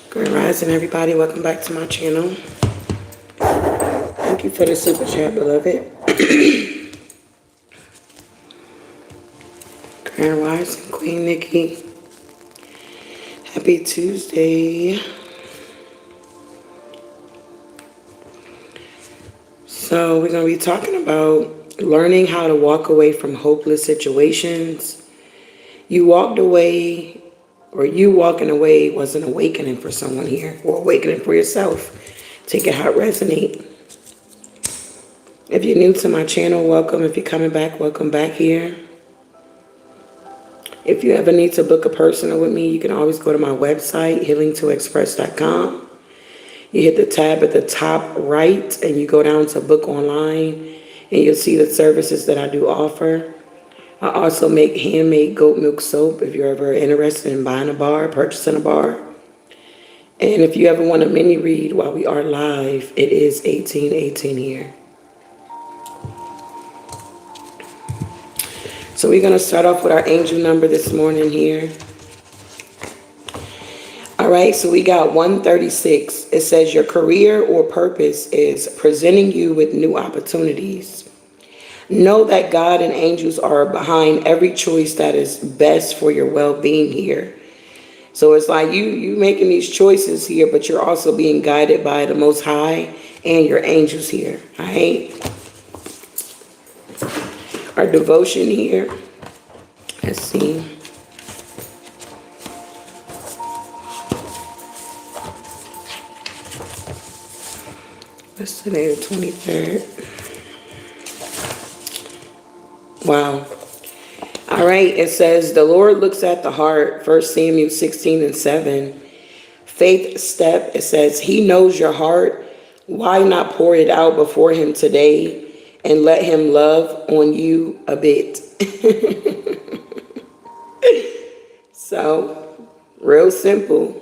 Grand Rising, everybody. Welcome back to my channel. Thank you for the super chat, beloved. Grand Rising, Queen Nikki. Happy Tuesday. So we're going to be talking about learning how to walk away from hopeless situations. You walked away, or you walking away was an awakening for someone here, or awakening for yourself. Take it how it resonates. If you're new to my channel, welcome. If you're coming back, welcome back here. If you ever need to book a personal with me, you can always go to my website, healingtoexpress.com. You hit the tab at the top right, and you go down to book online, and you'll see the services that I do offer. I also make handmade goat milk soap if you're ever interested in buying a bar, purchasing a bar. And if you ever want a mini read while we are live, it is 1818 here. So we're going to start off with our angel number this morning here. All right, so we got 136. It says your career or purpose is presenting you with new opportunities. Know that God and angels are behind every choice that is best for your well-being here. So it's like you making these choices here, but you're also being guided by the Most High and your angels here. All right. Our devotion here. Let's see. What's today, the 23rd? Wow. All right. It says, the Lord looks at the heart. 1 Samuel 16:7. Faith step. It says, he knows your heart. Why not pour it out before him today and let him love on you a bit? So, real simple.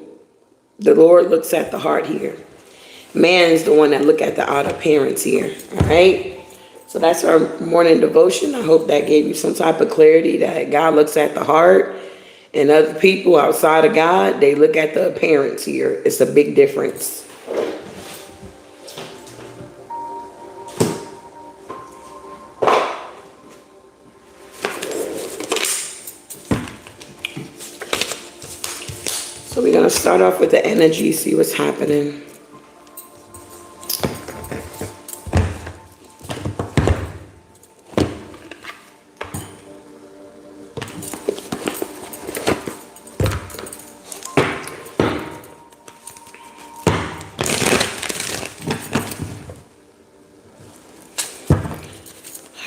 The Lord looks at the heart here. Man's the one that look at the outer appearance here. All right. So that's our morning devotion. I hope that gave you some type of clarity that God looks at the heart, and other people outside of God, they look at the appearance here. It's a big difference. So we're going to start off with the energy, see what's happening.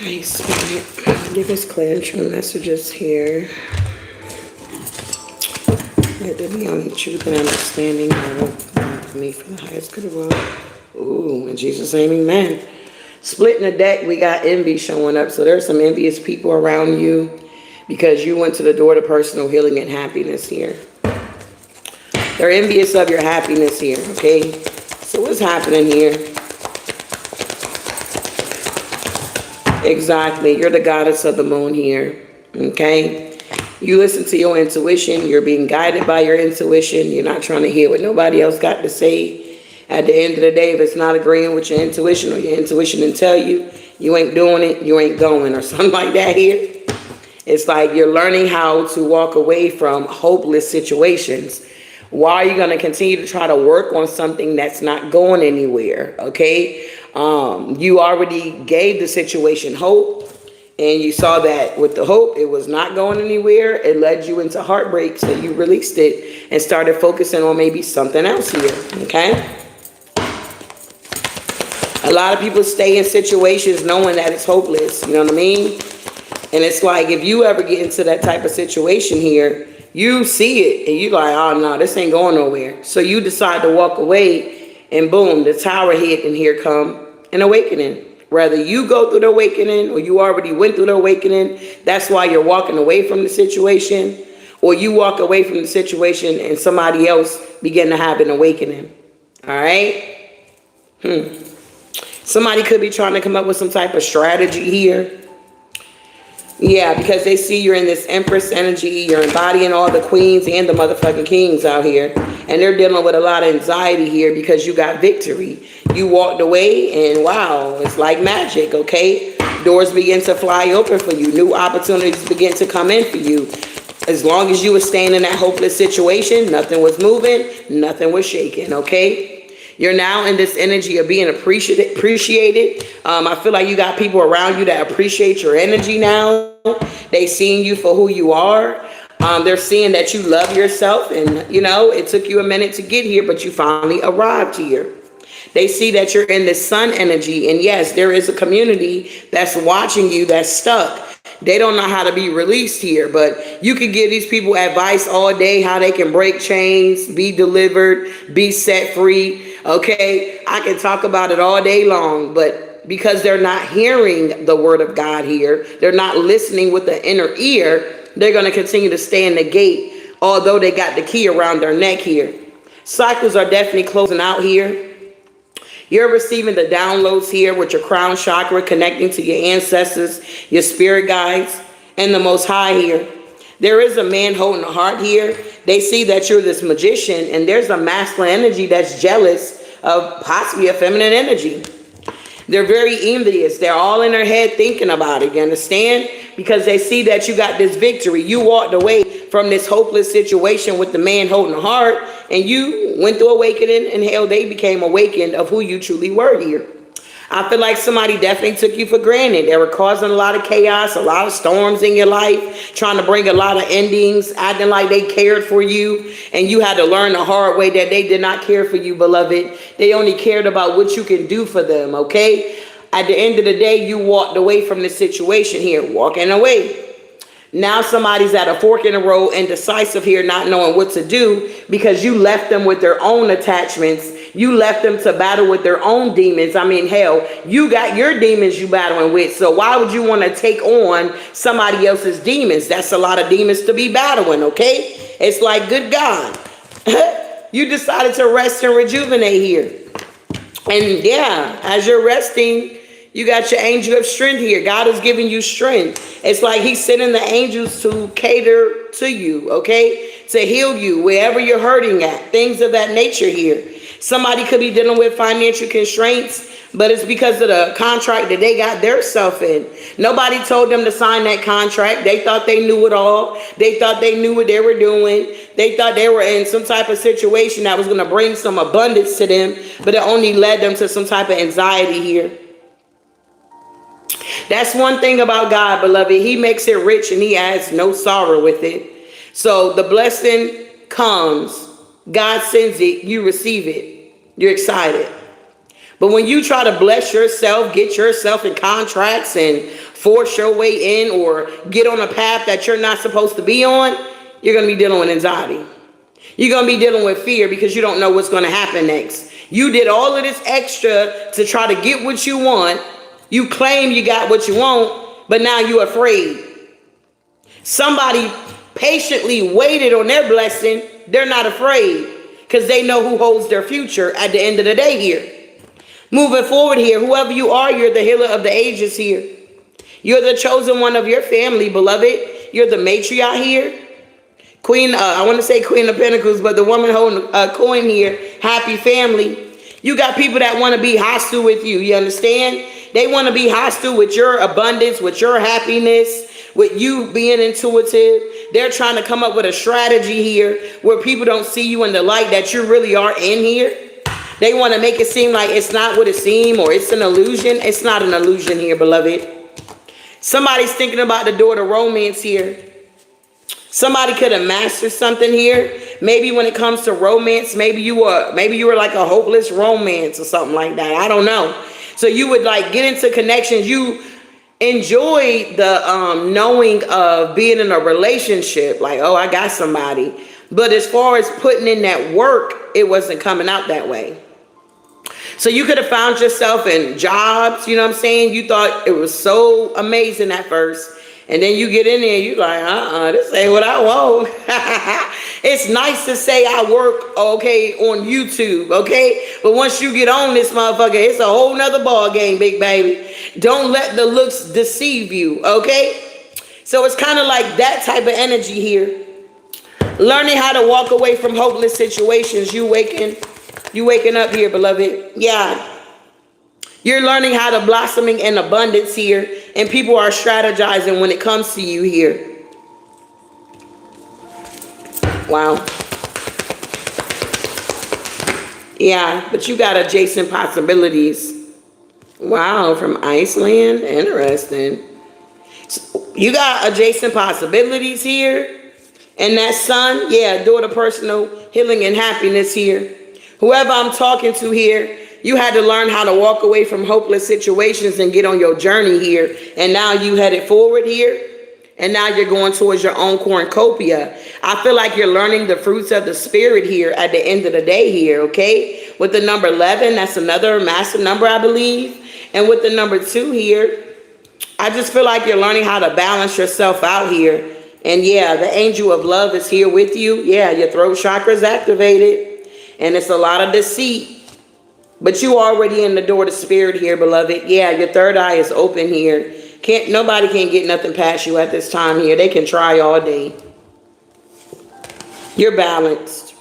Alright, Spirit, give us clear and true messages here. Let there be only truth and understanding for me for the highest good of all. Ooh, in Jesus' name, amen. Splitting the deck, we got envy showing up. So there's some envious people around you because you went to the door to personal healing and happiness here. They're envious of your happiness here, okay? So what's happening here? Exactly. You're the goddess of the moon here. Okay. You listen to your intuition. You're being guided by your intuition. You're not trying to hear what nobody else got to say. At the end of the day, if it's not agreeing with your intuition, or your intuition didn't tell you, you ain't doing it, you ain't going, or something like that here. It's like you're learning how to walk away from hopeless situations. Why are you going to continue to try to work on something that's not going anywhere? Okay. You already gave the situation hope, and you saw that with the hope, it was not going anywhere. It led you into heartbreak, so you released it and started focusing on maybe something else here, okay? A lot of people stay in situations knowing that it's hopeless, you know what I mean? And it's like, if you ever get into that type of situation here, You see it and you like, oh no, this ain't going nowhere. So you decide to walk away, and boom, the tower hit, and here come an awakening. Whether you go through the awakening or you already went through the awakening, that's why you're walking away from the situation, or you walk away from the situation and somebody else begin to have an awakening. All right? Somebody could be trying to come up with some type of strategy here. Yeah, because they see you're in this Empress energy, you're embodying all the queens and the motherfucking kings out here, and they're dealing with a lot of anxiety here because you got victory. You walked away, and wow, it's like magic, okay? Doors begin to fly open for you. New opportunities begin to come in for you. As long as you were staying in that hopeless situation, nothing was moving, nothing was shaking, okay? You're now in this energy of being appreciated. I feel like you got people around you that appreciate your energy now. They seeing you for who you are. They're seeing that you love yourself, and you know, it took you a minute to get here, but you finally arrived here. They see that you're in this sun energy, and yes, there is a community that's watching you that's stuck. They don't know how to be released here, but you can give these people advice all day how they can break chains, be delivered, be set free. Okay, I can talk about it all day long, but because they're not hearing the word of God here, they're not listening with the inner ear, they're going to continue to stay in the gate, although they got the key around their neck here. Cycles are definitely closing out here. You're receiving the downloads here with your crown chakra, connecting to your ancestors, your spirit guides, and the Most High here. There is a man holding a heart here. They see that you're this magician, and there's a masculine energy that's jealous of possibly a feminine energy. They're very envious. They're all in their head thinking about it, you understand? Because they see that you got this victory. You walked away from this hopeless situation with the man holding a heart, and you went through awakening, and hell, they became awakened of who you truly were here. I feel like somebody definitely took you for granted. They were causing a lot of chaos, a lot of storms in your life, trying to bring a lot of endings, acting like they cared for you, and you had to learn the hard way that they did not care for you, beloved. They only cared about what you can do for them, okay? At the end of the day, you walked away from the situation here, walking away. Now somebody's at a fork in the road, indecisive here, not knowing what to do because you left them with their own attachments. You left them to battle with their own demons. I mean, hell, you got your demons you battling with. So why would you want to take on somebody else's demons? That's a lot of demons to be battling, okay? It's like, good God. You decided to rest and rejuvenate here. And yeah, as you're resting, you got your angel of strength here. God is giving you strength. It's like he's sending the angels to cater to you, okay? To heal you wherever you're hurting at. Things of that nature here. Somebody could be dealing with financial constraints, but it's because of the contract that they got their self in. Nobody told them to sign that contract. They thought they knew it all. They thought they knew what they were doing. They thought they were in some type of situation that was going to bring some abundance to them, but it only led them to some type of anxiety here. That's one thing about God, beloved. He makes it rich and he adds no sorrow with it. So the blessing comes. God sends it. You receive it. You're excited. But when you try to bless yourself, get yourself in contracts and force your way in or get on a path that you're not supposed to be on, you're going to be dealing with anxiety. You're going to be dealing with fear because you don't know what's going to happen next. You did all of this extra to try to get what you want. You claim you got what you want, but now you're afraid. Somebody patiently waited on their blessing. They're not afraid because they know who holds their future at the end of the day here. Moving forward here, whoever you are, you're the healer of the ages here. You're the chosen one of your family, beloved. You're the matriarch here. Queen, I want to say Queen of Pentacles, but the woman holding a coin here, happy family. You got people that want to be hostile with you. You understand? They want to be hostile with your abundance, with your happiness, with you being intuitive. They're trying to come up with a strategy here where people don't see you in the light that you really are in here. They want to make it seem like it's not what it seems or it's an illusion. It's not an illusion here, beloved. Somebody's thinking about the door to romance here. Somebody could have mastered something here. Maybe when it comes to romance, maybe you were like a hopeless romance or something like that. I don't know. So you would like get into connections. You enjoyed the knowing of being in a relationship, like, oh, I got somebody. But as far as putting in that work, it wasn't coming out that way. So you could have found yourself in jobs, you know what I'm saying? You thought it was so amazing at first. And then you get in there, you like, this ain't what I want. It's nice to say I work, okay, on YouTube, okay? But once you get on this motherfucker, it's a whole nother ball game, big baby. Don't let the looks deceive you, okay? So it's kind of like that type of energy here. Learning how to walk away from hopeless situations. You waking up here, beloved. Yeah. You're learning how to blossoming in abundance here, and people are strategizing when it comes to you here. Wow. Yeah, but you got adjacent possibilities. Wow, from Iceland. Interesting. So you got adjacent possibilities here. And that sun, yeah, door to personal healing and happiness here. Whoever I'm talking to here, you had to learn how to walk away from hopeless situations and get on your journey here. And now you headed forward here. And now you're going towards your own cornucopia. I feel like you're learning the fruits of the spirit here at the end of the day here, okay? With the number 11, that's another massive number, I believe. And with the number 2 here, I just feel like you're learning how to balance yourself out here. And yeah, the angel of love is here with you. Yeah, your throat chakra is activated. And it's a lot of deceit. But you already in the door to spirit here, beloved. Yeah, your third eye is open here. Nobody can get nothing past you at this time here. They can try all day. You're balanced.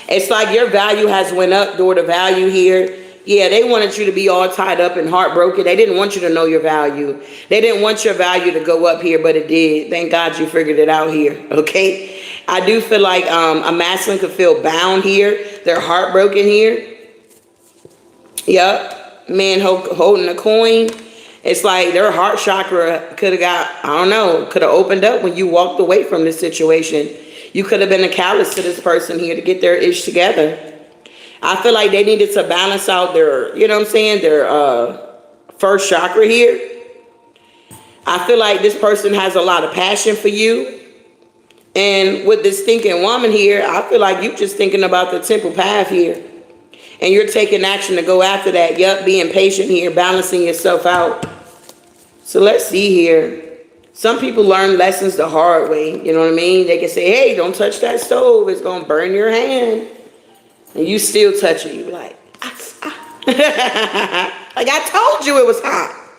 It's like your value has went up, door to value here. Yeah, they wanted you to be all tied up and heartbroken. They didn't want you to know your value. They didn't want your value to go up here, but it did. Thank God you figured it out here, okay? I do feel like a masculine could feel bound here. They're heartbroken here. Yep, man holding a coin. It's like their heart chakra could have got, I don't know, could have opened up when you walked away from this situation. You could have been a callous to this person here to get their ish together. I feel like they needed to balance out their, you know what I'm saying, their first chakra here. I feel like this person has a lot of passion for you. And with this thinking woman here, I feel like you're just thinking about the temple path here. And you're taking action to go after that. Yup, being patient here, balancing yourself out. So let's see here. Some people learn lessons the hard way. You know what I mean? They can say, hey, don't touch that stove. It's going to burn your hand. And you still touch it. You're like, like I told you it was hot.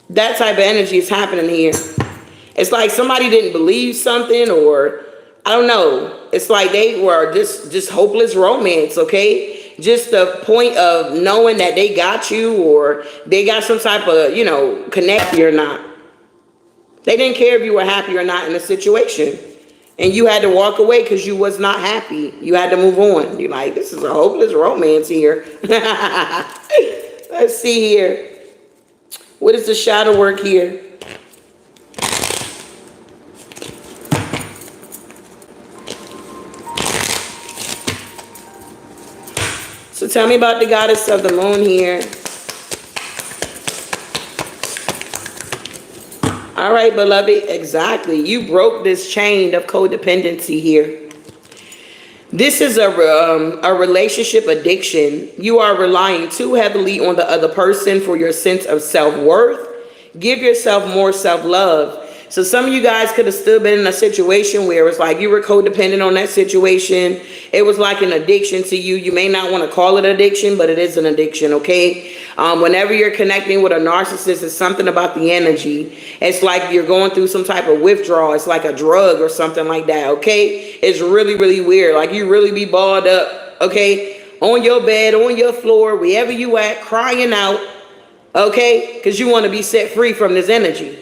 That type of energy is happening here. It's like somebody didn't believe something, or I don't know. It's like they were just hopeless romance, okay? Just the point of knowing that they got you, or they got some type of, you know, connect or not. They didn't care if you were happy or not in the situation. And you had to walk away because you was not happy. You had to move on. You're like, this is a hopeless romance here. Let's see here. What is the shadow work here? So tell me about the goddess of the moon here. All right, beloved, exactly. You broke this chain of codependency here. This is a relationship addiction. You are relying too heavily on the other person for your sense of self-worth. Give yourself more self-love. So some of you guys could have still been in a situation where it's like you were codependent on that situation. It was like an addiction to you. You may not want to call it addiction, but it is an addiction, okay? Whenever you're connecting with a narcissist, it's something about the energy. It's like you're going through some type of withdrawal. It's like a drug or something like that, okay? It's really, really weird. Like you really be balled up, okay? On your bed, on your floor, wherever you at, crying out, okay? Because you want to be set free from this energy.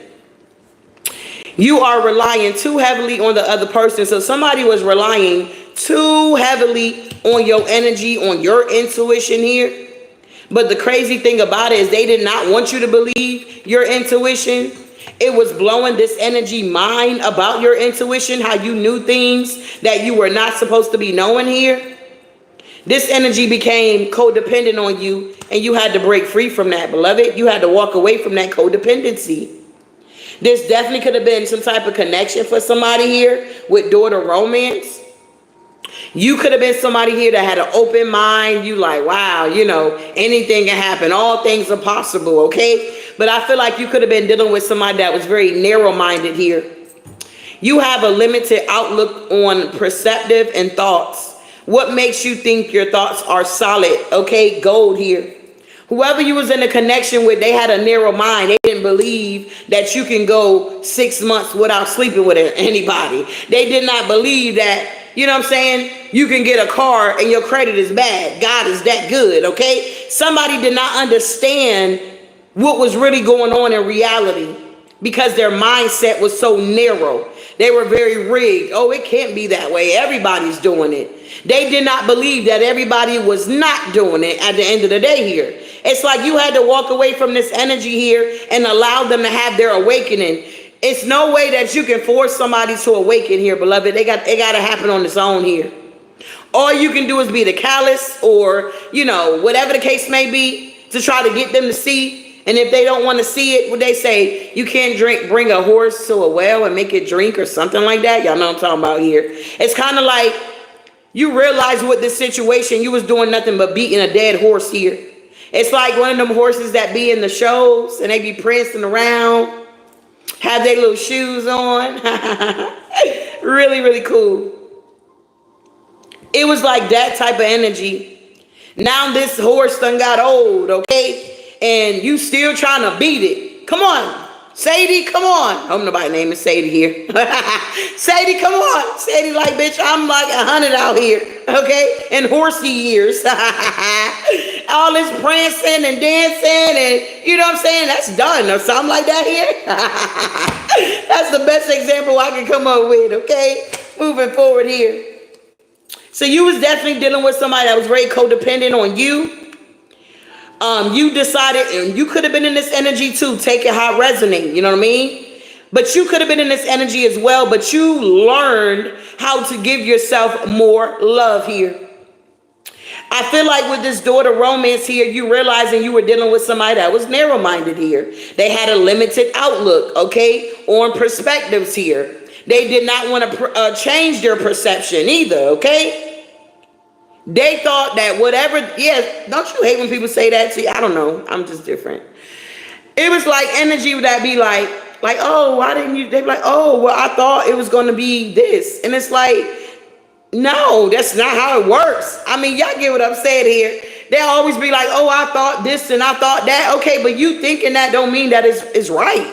You are relying too heavily on the other person. So somebody was relying too heavily on your energy, on your intuition here. But the crazy thing about it is they did not want you to believe your intuition. It was blowing this energy mind about your intuition, how you knew things that you were not supposed to be knowing here. This energy became codependent on you, and you had to break free from that, beloved. You had to walk away from that codependency. This definitely could have been some type of connection for somebody here with daughter romance. You could have been somebody here that had an open mind. You like, wow, you know, anything can happen. All things are possible, okay? But I feel like you could have been dealing with somebody that was very narrow-minded here. You have a limited outlook on perceptive and thoughts. What makes you think your thoughts are solid, okay? Gold here. Whoever you was in a connection with, they had a narrow mind. They didn't believe that you can go 6 months without sleeping with anybody. They did not believe that, you know what I'm saying, you can get a car and your credit is bad. God is that good, okay? Somebody did not understand what was really going on in reality because their mindset was so narrow. They were very rigged. Oh, it can't be that way. Everybody's doing it. They did not believe that everybody was not doing it at the end of the day here. It's like you had to walk away from this energy here and allow them to have their awakening. It's no way that you can force somebody to awaken here, beloved. It got to happen on its own here. All you can do is be the callous or, you know, whatever the case may be to try to get them to see. And if they don't want to see it, what they say, you can't bring a horse to a well and make it drink or something like that. Y'all know what I'm talking about here. It's kind of like you realize with this situation, you was doing nothing but beating a dead horse here. It's like one of them horses that be in the shows and they be prancing around, have their little shoes on. Really, really cool. It was like that type of energy. Now this horse done got old, okay? And you still trying to beat it. Come on. Sadie, come on. I hope nobody's name is Sadie here. Sadie, come on. Sadie like, bitch, I'm like 100 out here, okay? In horsey years. All this prancing and dancing and, you know what I'm saying? That's done or something like that here. That's the best example I can come up with, okay? Moving forward here. So you was definitely dealing with somebody that was very codependent on you. You decided, and you could have been in this energy too, take it how it resonates, you know what I mean? But you could have been in this energy as well, but you learned how to give yourself more love here. I feel like with this daughter romance here, you realizing you were dealing with somebody that was narrow-minded here. They had a limited outlook, okay, on perspectives here. They did not want to change their perception either, okay? They thought that whatever, yeah, don't you hate when people say that to you? I don't know. I'm just different. It was like energy that be like, oh, why didn't you? They be like, oh, well, I thought it was going to be this. And it's like, no, that's not how it works. I mean, y'all get what I'm saying here. They always be like, oh, I thought this and I thought that. Okay, but you thinking that don't mean that it's right.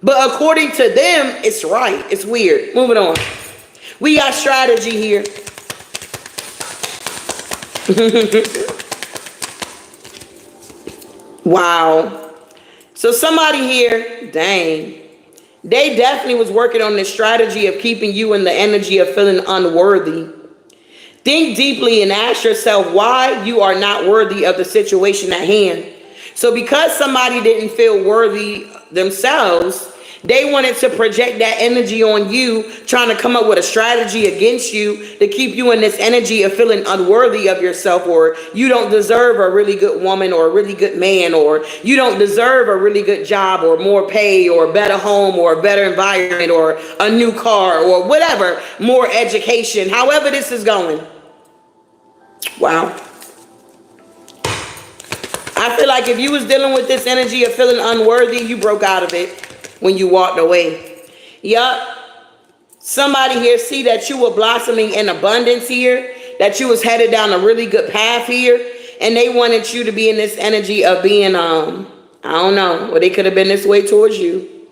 But according to them, it's right. It's weird. Moving on. We got strategy here. Wow. So somebody here, dang, they definitely was working on this strategy of keeping you in the energy of feeling unworthy. Think deeply and ask yourself why you are not worthy of the situation at hand. So because somebody didn't feel worthy themselves, they wanted to project that energy on you, trying to come up with a strategy against you to keep you in this energy of feeling unworthy of yourself, or you don't deserve a really good woman or a really good man, or you don't deserve a really good job or more pay or a better home or a better environment or a new car or whatever, more education, however this is going. Wow. I feel like if you was dealing with this energy of feeling unworthy, you broke out of it when you walked away. Yup. Somebody here see that you were blossoming in abundance here, that you was headed down a really good path here, and they wanted you to be in this energy of being, I don't know, well, they could have been this way towards you.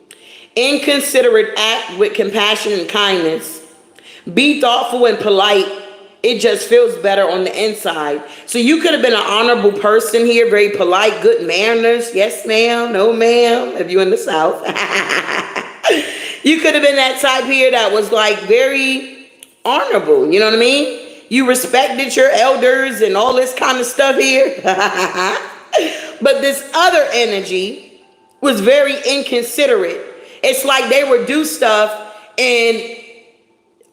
Inconsiderate act with compassion and kindness. Be thoughtful and polite. It just feels better on the inside. So you could have been an honorable person here, very polite, good manners. Yes, ma'am. No, ma'am. If you're in the South. You could have been that type here that was like very honorable. You know what I mean? You respected your elders and all this kind of stuff here. But this other energy was very inconsiderate. It's like they would do stuff and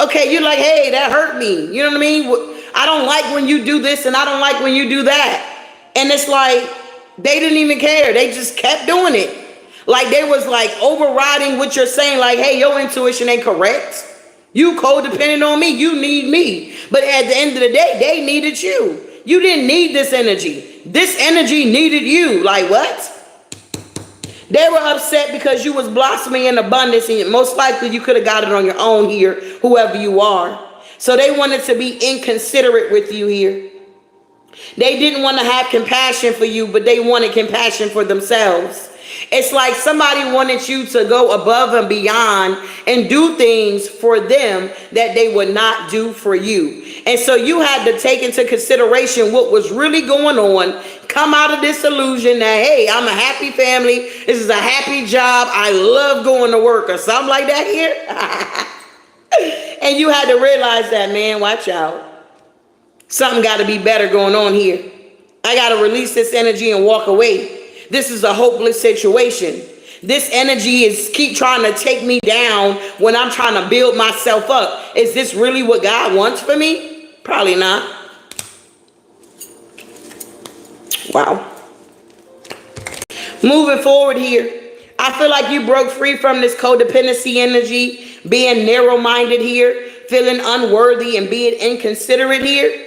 okay, you're like, hey, that hurt me. You know what I mean? I don't like when you do this and I don't like when you do that. And it's like, they didn't even care. They just kept doing it. Like they was like overriding what you're saying. Like, hey, your intuition ain't correct. You codependent on me. You need me. But at the end of the day, they needed you. You didn't need this energy. This energy needed you. Like what? They were upset because you was blossoming in abundance, and most likely you could have got it on your own here, whoever you are. So they wanted to be inconsiderate with you here. They didn't want to have compassion for you, but they wanted compassion for themselves. It's like somebody wanted you to go above and beyond and do things for them that they would not do for you. And so you had to take into consideration what was really going on, come out of this illusion that, hey, I'm a happy family. This is a happy job. I love going to work or something like that here. And you had to realize that, man, watch out. Something got to be better going on here. I got to release this energy and walk away. This is a hopeless situation. This energy is keep trying to take me down when I'm trying to build myself up. Is this really what God wants for me? Probably not. Wow. Moving forward here, I feel like you broke free from this codependency energy, being narrow-minded here, feeling unworthy and being inconsiderate here.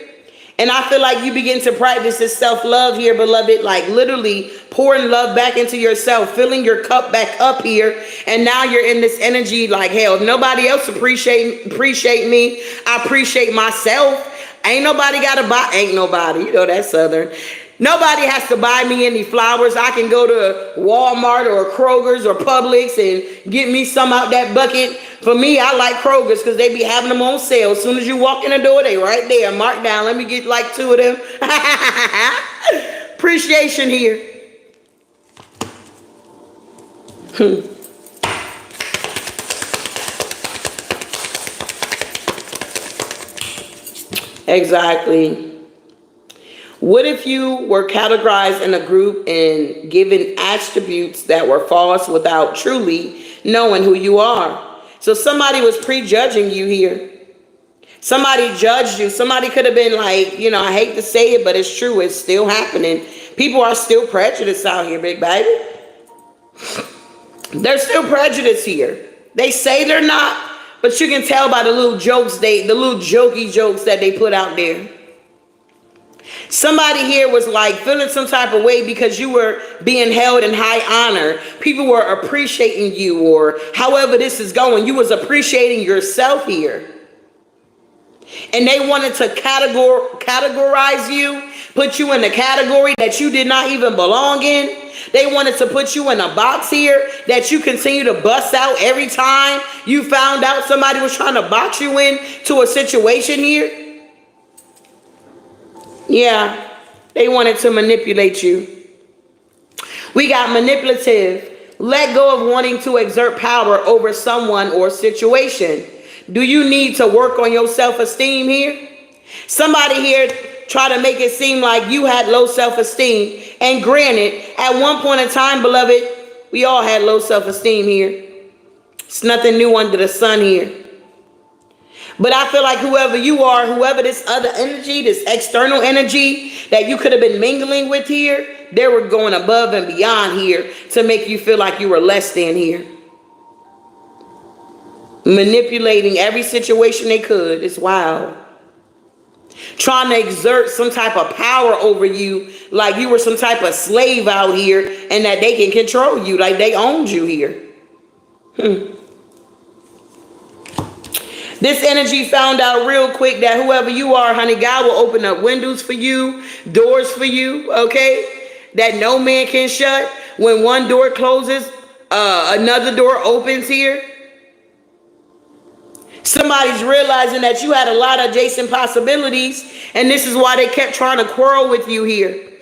And I feel like you begin to practice this self-love here, beloved, like literally pouring love back into yourself, filling your cup back up here. And now you're in this energy like, hell, if nobody else appreciate me, I appreciate myself. Ain't nobody got to buy, ain't nobody, you know that Southern. Nobody has to buy me any flowers. I can go to Walmart or Kroger's or Publix and get me some out that bucket. For me, I like Kroger's because they be having them on sale. As soon as you walk in the door, they right there, marked down. Let me get like 2 of them. Appreciation here. Exactly. What if you were categorized in a group and given attributes that were false without truly knowing who you are? So somebody was prejudging you here. Somebody judged you. Somebody could have been like, you know, I hate to say it, but it's true. It's still happening. People are still prejudiced out here, big baby. They're still prejudiced here. They say they're not, but you can tell by the little jokes, the little jokey jokes that they put out there. Somebody here was like feeling some type of way because you were being held in high honor. People were appreciating you, or however this is going, you was appreciating yourself here. And they wanted to categorize you, put you in a category that you did not even belong in. They wanted to put you in a box here that you continue to bust out every time you found out somebody was trying to box you in to a situation here. Yeah, they wanted to manipulate you. We got manipulative. Let go of wanting to exert power over someone or situation. Do you need to work on your self-esteem here? Somebody here try to make it seem like you had low self-esteem. And granted, at one point in time, beloved, we all had low self-esteem here. It's nothing new under the sun here. But I feel like whoever you are, whoever this other energy, this external energy that you could have been mingling with here, they were going above and beyond here to make you feel like you were less than here. Manipulating every situation they could. It's wild. Trying to exert some type of power over you like you were some type of slave out here and that they can control you like they owned you here. This energy found out real quick that whoever you are, honey, God will open up windows for you, doors for you, okay, that no man can shut. When one door closes, another door opens here. Somebody's realizing that you had a lot of adjacent possibilities, and this is why they kept trying to quarrel with you here.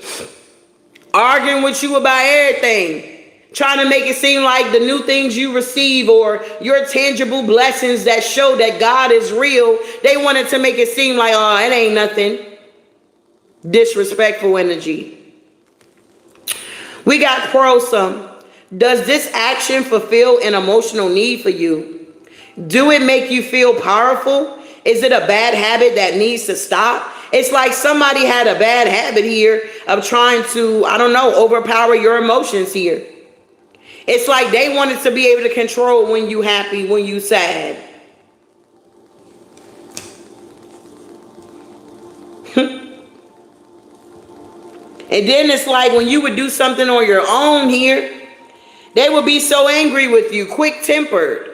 Arguing with you about everything. Trying to make it seem like the new things you receive or your tangible blessings that show that God is real, they wanted to make it seem like, oh, it ain't nothing. Disrespectful energy. We got quarrelsome. Does this action fulfill an emotional need for you? Do it make you feel powerful? Is it a bad habit that needs to stop? It's like somebody had a bad habit here of trying to, I don't know, overpower your emotions here. It's like they wanted to be able to control when you happy, when you sad. And then it's like when you would do something on your own here, they would be so angry with you, quick-tempered.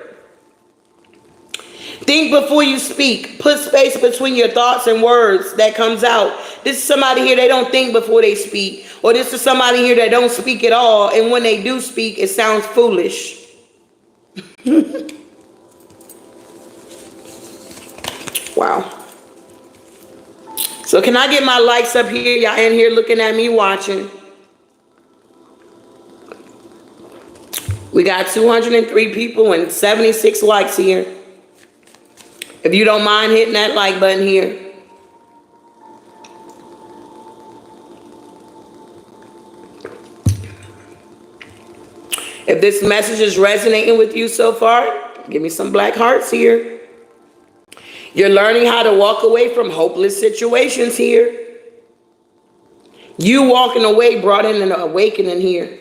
Think before you speak. Put space between your thoughts and words that comes out. This is somebody here, they don't think before they speak. Or this is somebody here that don't speak at all. And when they do speak, it sounds foolish. Wow. So can I get my likes up here? Y'all in here looking at me watching. We got 203 people and 76 likes here. If you don't mind hitting that like button here. If this message is resonating with you so far, give me some black hearts here. You're learning how to walk away from hopeless situations here. You walking away brought in an awakening here.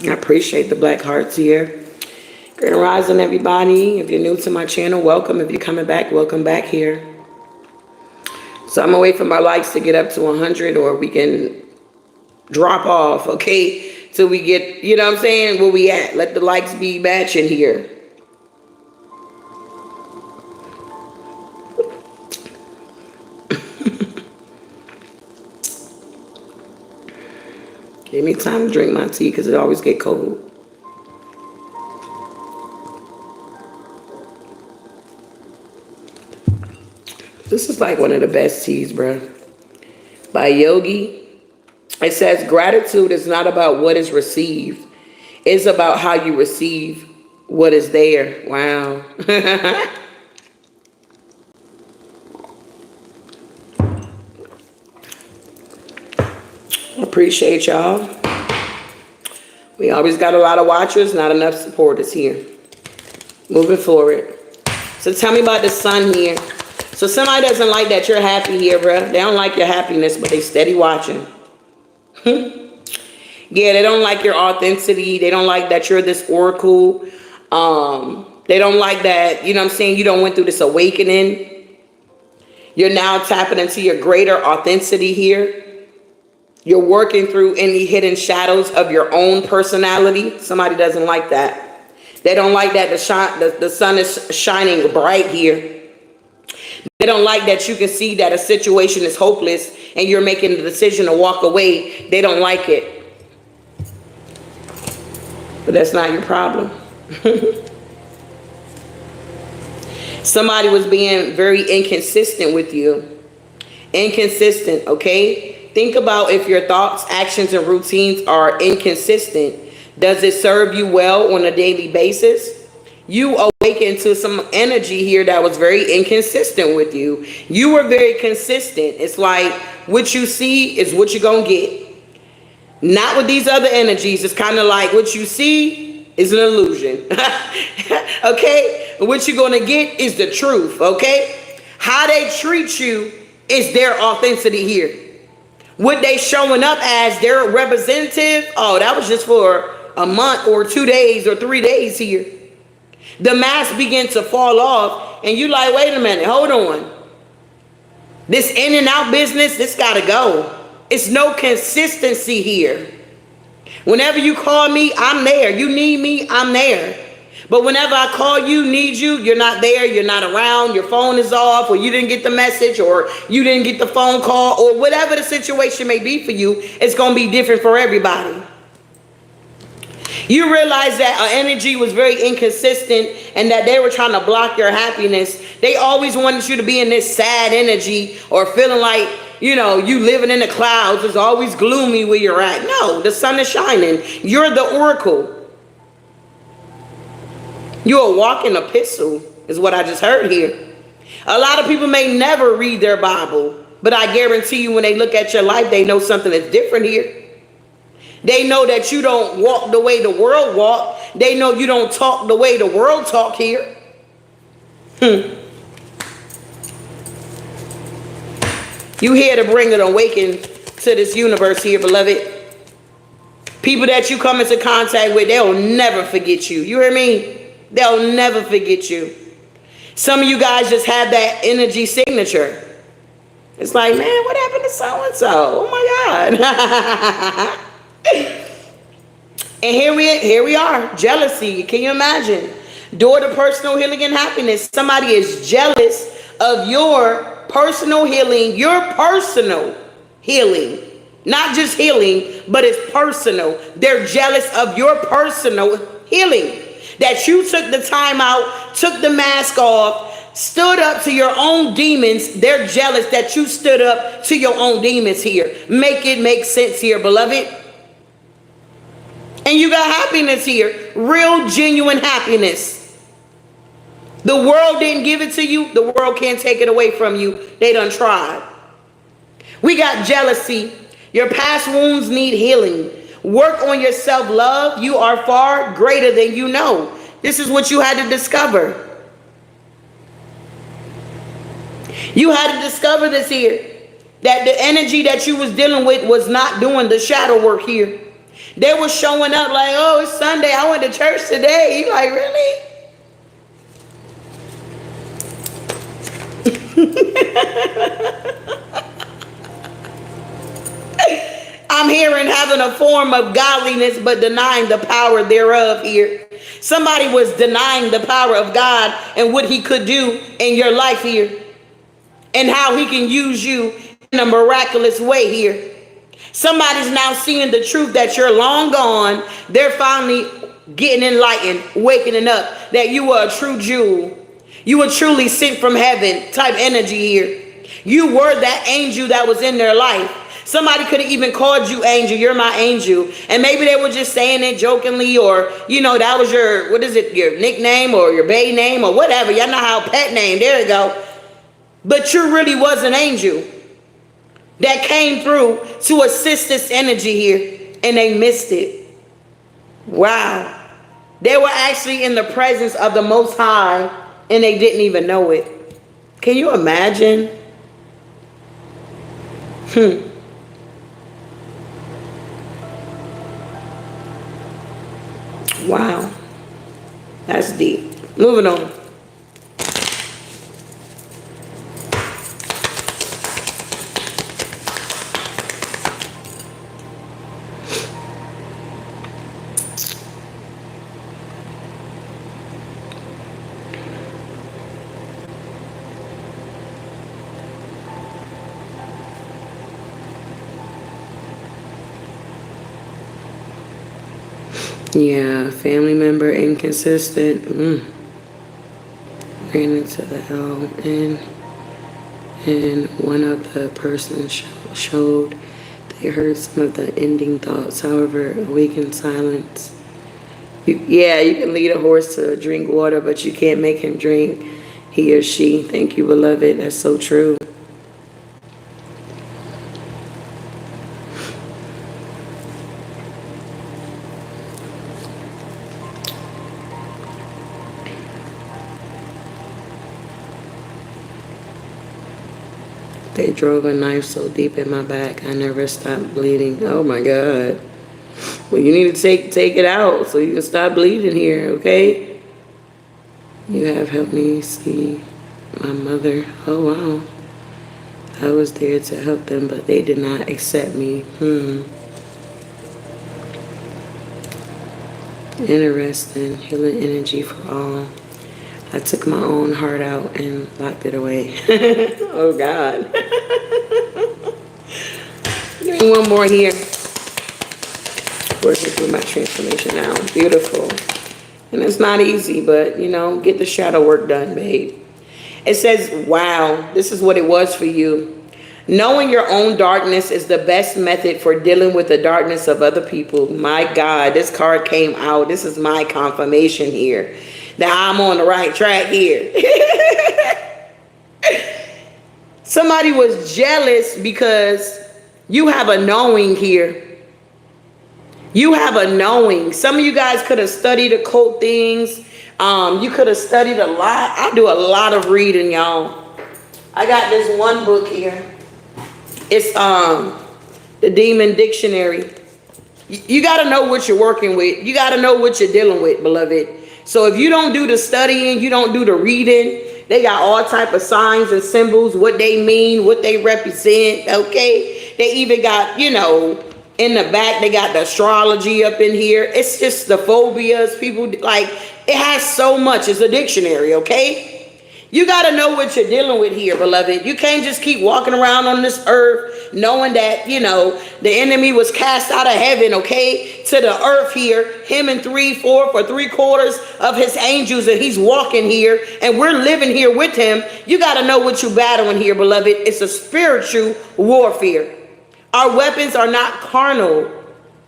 I appreciate the black hearts here. Grand rising, everybody. If you're new to my channel, welcome. If you're coming back, welcome back here. So I'm gonna wait for my likes to get up to 100, or we can drop off, okay? Till we get, you know what I'm saying, where we at. Let the likes be matching here. Give me time to drink my tea because it always get cold. This is like one of the best teas, bro. By Yogi. It says, gratitude is not about what is received. It's about how you receive what is there. Wow. Appreciate y'all. We always got a lot of watchers, not enough supporters here. Moving forward. So tell me about the sun here. So somebody doesn't like that you're happy here, bro. They don't like your happiness, but they steady watching. Yeah, they don't like your authenticity. They don't like that you're this oracle. They don't like that, you know what I'm saying, you don't went through this awakening. You're now tapping into your greater authenticity here. You're working through any hidden shadows of your own personality. Somebody doesn't like that. They don't like that the sun is shining bright here. They don't like that you can see that a situation is hopeless and you're making the decision to walk away. They don't like it. But that's not your problem. Somebody was being very inconsistent with you. Inconsistent, okay? Think about if your thoughts, actions, and routines are inconsistent. Does it serve you well on a daily basis? You awakened to some energy here that was very inconsistent with you. You were very consistent. It's like what you see is what you're going to get. Not with these other energies. It's kind of like what you see is an illusion. Okay? What you're going to get is the truth. Okay? How they treat you is their authenticity here. What they showing up as their representative, oh, that was just for a month or 2 days or 3 days here. The mask begin to fall off and you like, wait a minute, hold on. This in and out business, this got to go. It's no consistency here. Whenever you call me, I'm there. You need me, I'm there. But whenever I call you, need you, you're not there, you're not around, your phone is off, or you didn't get the message, or you didn't get the phone call, or whatever the situation may be for you, it's going to be different for everybody. You realize that our energy was very inconsistent and that they were trying to block your happiness. They always wanted you to be in this sad energy or feeling like you know, you living in the clouds. It's always gloomy where you're at. No, the sun is shining. You're the oracle. You're a walking epistle, is what I just heard here. A lot of people may never read their Bible, but I guarantee you when they look at your life, they know something that's different here. They know that you don't walk the way the world walk. They know you don't talk the way the world talk here. You here to bring an awakening to this universe here, beloved. People that you come into contact with, they'll never forget you. You hear me? They'll never forget you. Some of you guys just have that energy signature. It's like, man, what happened to so-and-so? Oh my God. And here we are. Jealousy. Can you imagine? Door to personal healing and happiness. Somebody is jealous of your personal healing. Your personal healing. Not just healing, but it's personal. They're jealous of your personal healing. That you took the time out, took the mask off, stood up to your own demons. They're jealous that you stood up to your own demons here. Make it make sense here, beloved. And you got happiness here. Real, genuine happiness. The world didn't give it to you. The world can't take it away from you. They done tried. We got jealousy. Your past wounds need healing. Work on your self-love. You are far greater than you know. This is what you had to discover. You had to discover this here. That the energy that you was dealing with was not doing the shadow work here. They were showing up like, oh, it's Sunday. I went to church today. You like, really? I'm hearing having a form of godliness, but denying the power thereof here. Somebody was denying the power of God and what he could do in your life here. And how he can use you in a miraculous way here. Somebody's now seeing the truth that you're long gone. They're finally getting enlightened, waking up that you were a true jewel. You were truly sent from heaven type energy here. You were that angel that was in their life. Somebody could have even called you angel. You're my angel. And maybe they were just saying it jokingly, or, you know, that was your, what is it, your nickname or your baby name or whatever. Y'all know how pet name. There you go. But you really was an angel that came through to assist this energy here, and they missed it. Wow. They were actually in the presence of the Most High, and they didn't even know it. Can you imagine? Wow. That's deep. Moving on. Yeah, family member inconsistent. Ran into the hell, and one of the persons showed they heard some of the ending thoughts. However, awakened silence. You can lead a horse to drink water, but you can't make him drink. He or she. Thank you, beloved. That's so true. They drove a knife so deep in my back, I never stopped bleeding. Oh my God. Well, you need to take it out so you can stop bleeding here, okay? You have helped me see my mother. Oh wow. I was there to help them, but they did not accept me. Interesting. Healing energy for all. I took my own heart out and locked it away. Oh, God. Give me one more here. Working through my transformation now. Beautiful. And it's not easy, but, you know, get the shadow work done, babe. It says, wow, this is what it was for you. Knowing your own darkness is the best method for dealing with the darkness of other people. My God, this card came out. This is my confirmation here that I'm on the right track here. Somebody was jealous because you have a knowing here. You have a knowing. Some of you guys could have studied occult things. You could have studied a lot. I do a lot of reading, y'all. I got this one book here. It's the Demon Dictionary. You got to know what you're working with. You got to know what you're dealing with, beloved. So if you don't do the studying, you don't do the reading, they got all type of signs and symbols, what they mean, what they represent, okay? They even got, you know, in the back, they got the astrology up in here. It's just the phobias, people, like, it has so much. It's a dictionary, okay? You got to know what you're dealing with here, beloved. You can't just keep walking around on this earth knowing that, you know, the enemy was cast out of heaven, okay, to the earth here, him and 3/4 or 3/4 of his angels, and he's walking here, and we're living here with him. You got to know what you're battling here, beloved. It's a spiritual warfare. Our weapons are not carnal,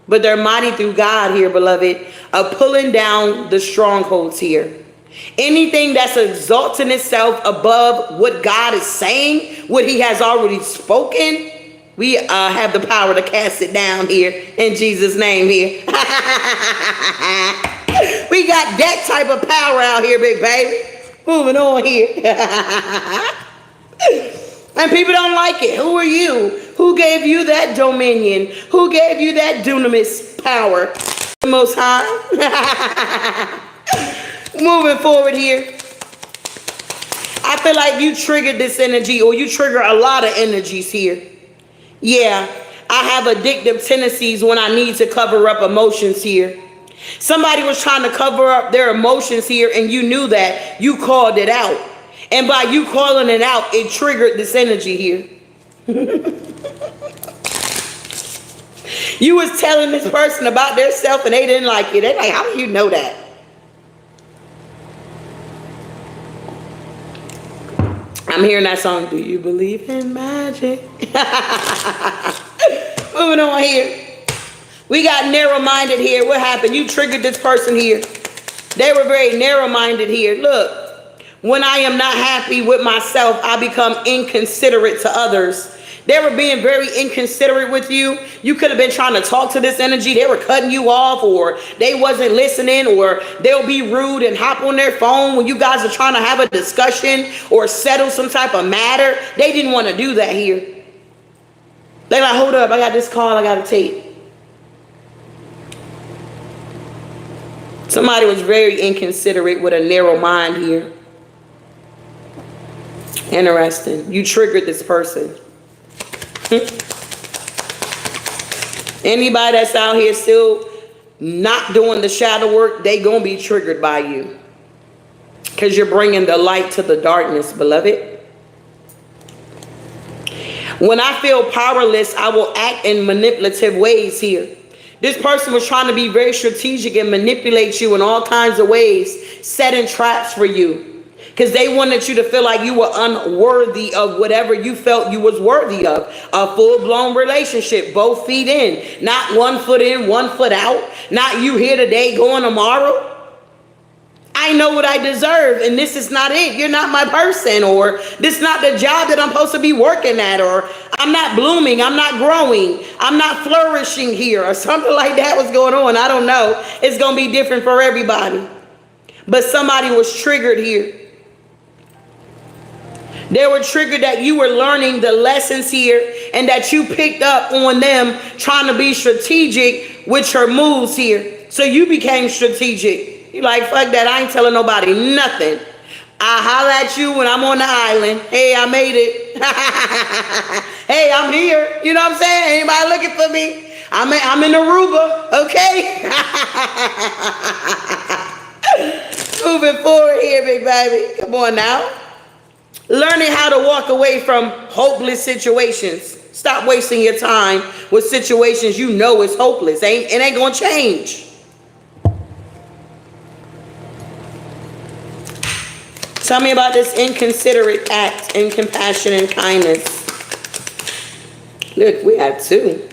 but they're mighty through God here, beloved, of pulling down the strongholds here. Anything that's exalting itself above what God is saying, what he has already spoken, we have the power to cast it down here in Jesus' name here. We got that type of power out here, big baby. Moving on here. And people don't like it. Who are you? Who gave you that dominion? Who gave you that dunamis power? The Most High. Moving forward here, I feel like you triggered this energy, or you trigger a lot of energies here. Yeah, I have addictive tendencies when I need to cover up emotions here. Somebody was trying to cover up their emotions here, and you knew that. You called it out. And by you calling it out, it triggered this energy here. You was telling this person about their self, and they didn't like it. They're like, how do you know that? I'm hearing that song, Do You Believe in Magic? Moving on here. We got narrow-minded here. What happened? You triggered this person here. They were very narrow-minded here. Look, when I am not happy with myself, I become inconsiderate to others. They were being very inconsiderate with you. You could have been trying to talk to this energy. They were cutting you off, or they wasn't listening, or they'll be rude and hop on their phone when you guys are trying to have a discussion or settle some type of matter. They didn't want to do that here. They're like, hold up, I got this call I got to take. Somebody was very inconsiderate with a narrow mind here. Interesting. You triggered this person. Anybody that's out here still not doing the shadow work, they gonna be triggered by you, because you're bringing the light to the darkness, beloved. When I feel powerless, I will act in manipulative ways here. This person was trying to be very strategic and manipulate you in all kinds of ways, setting traps for you, because they wanted you to feel like you were unworthy of whatever you felt you was worthy of. A full-blown relationship, both feet in. Not 1 foot in, 1 foot out. Not you here today, going tomorrow. I know what I deserve, and this is not it. You're not my person, or this is not the job that I'm supposed to be working at, or I'm not blooming, I'm not growing, I'm not flourishing here, or something like that was going on. I don't know. It's going to be different for everybody. But somebody was triggered here. They were triggered that you were learning the lessons here, and that you picked up on them trying to be strategic with your moves here. So you became strategic. You're like, fuck that, I ain't telling nobody nothing. I holler at you when I'm on the island. Hey, I made it. Hey, I'm here. You know what I'm saying? Anybody looking for me? I'm in Aruba, okay? Moving forward here, big baby. Come on now. Learning how to walk away from hopeless situations. Stop wasting your time with situations you know is hopeless. It ain't gonna change. Tell me about this inconsiderate act in compassion and kindness. Look, we have two.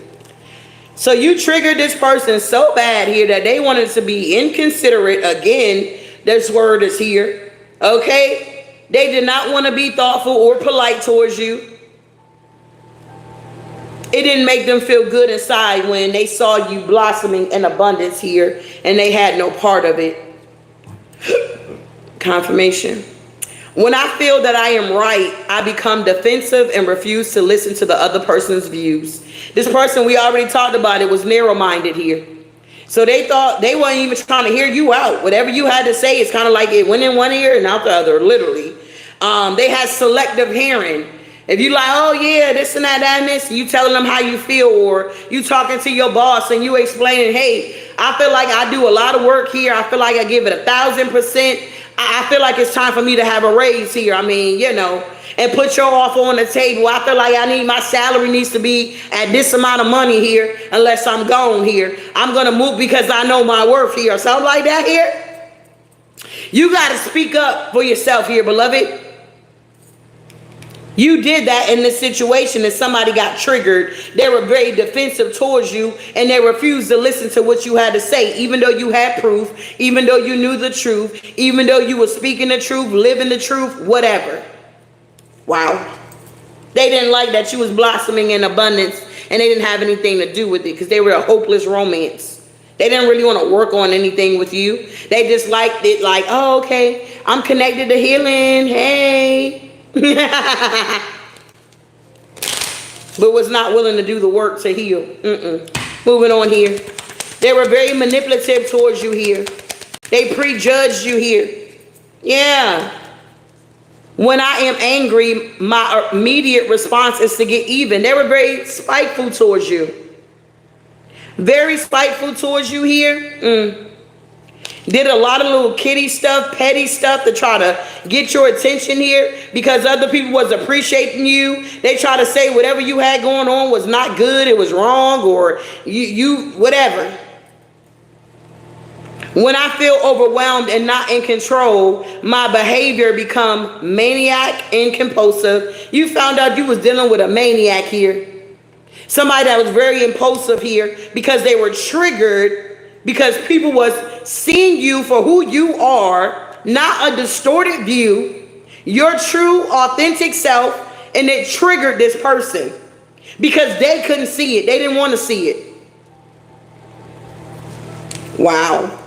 So you triggered this person so bad here that they wanted to be inconsiderate. Again, this word is here. Okay? They did not want to be thoughtful or polite towards you. It didn't make them feel good inside when they saw you blossoming in abundance here and they had no part of it. Confirmation. When I feel that I am right, I become defensive and refuse to listen to the other person's views. This person, we already talked about it, was narrow-minded here. So they thought they weren't even trying to hear you out. Whatever you had to say, it's kind of like it went in one ear and out the other, literally. They had selective hearing. If you like, oh yeah, this and that and this, you telling them how you feel, or you talking to your boss and you explaining, hey, I feel like I do a lot of work here. I feel like I give it 1,000%. I feel like it's time for me to have a raise here. I mean, you know, and put your offer on the table. I feel like my salary needs to be at this amount of money here unless I'm gone here. I'm going to move because I know my worth here, or something like that here. You got to speak up for yourself here, beloved. You did that in this situation and somebody got triggered. They were very defensive towards you and they refused to listen to what you had to say, even though you had proof, even though you knew the truth, even though you were speaking the truth, living the truth, whatever. Wow. They didn't like that you was blossoming in abundance and they didn't have anything to do with it because they were a hopeless romance. They didn't really want to work on anything with you. They just liked it like, oh, okay, I'm connected to healing. Hey. But was not willing to do the work to heal. Moving on here. They were very manipulative towards you here. They prejudged you here. Yeah. When I am angry, my immediate response is to get even. They were very spiteful towards you. Very spiteful towards you here. Did a lot of little kitty stuff, petty stuff to try to get your attention here because other people was appreciating you. They try to say whatever you had going on was not good, it was wrong, or you whatever. When I feel overwhelmed and not in control, my behavior become maniac and compulsive. You found out you was dealing with a maniac here. Somebody that was very impulsive here because they were triggered because people was seeing you for who you are, not a distorted view, your true, authentic self, and it triggered this person because they couldn't see it. They didn't want to see it. Wow.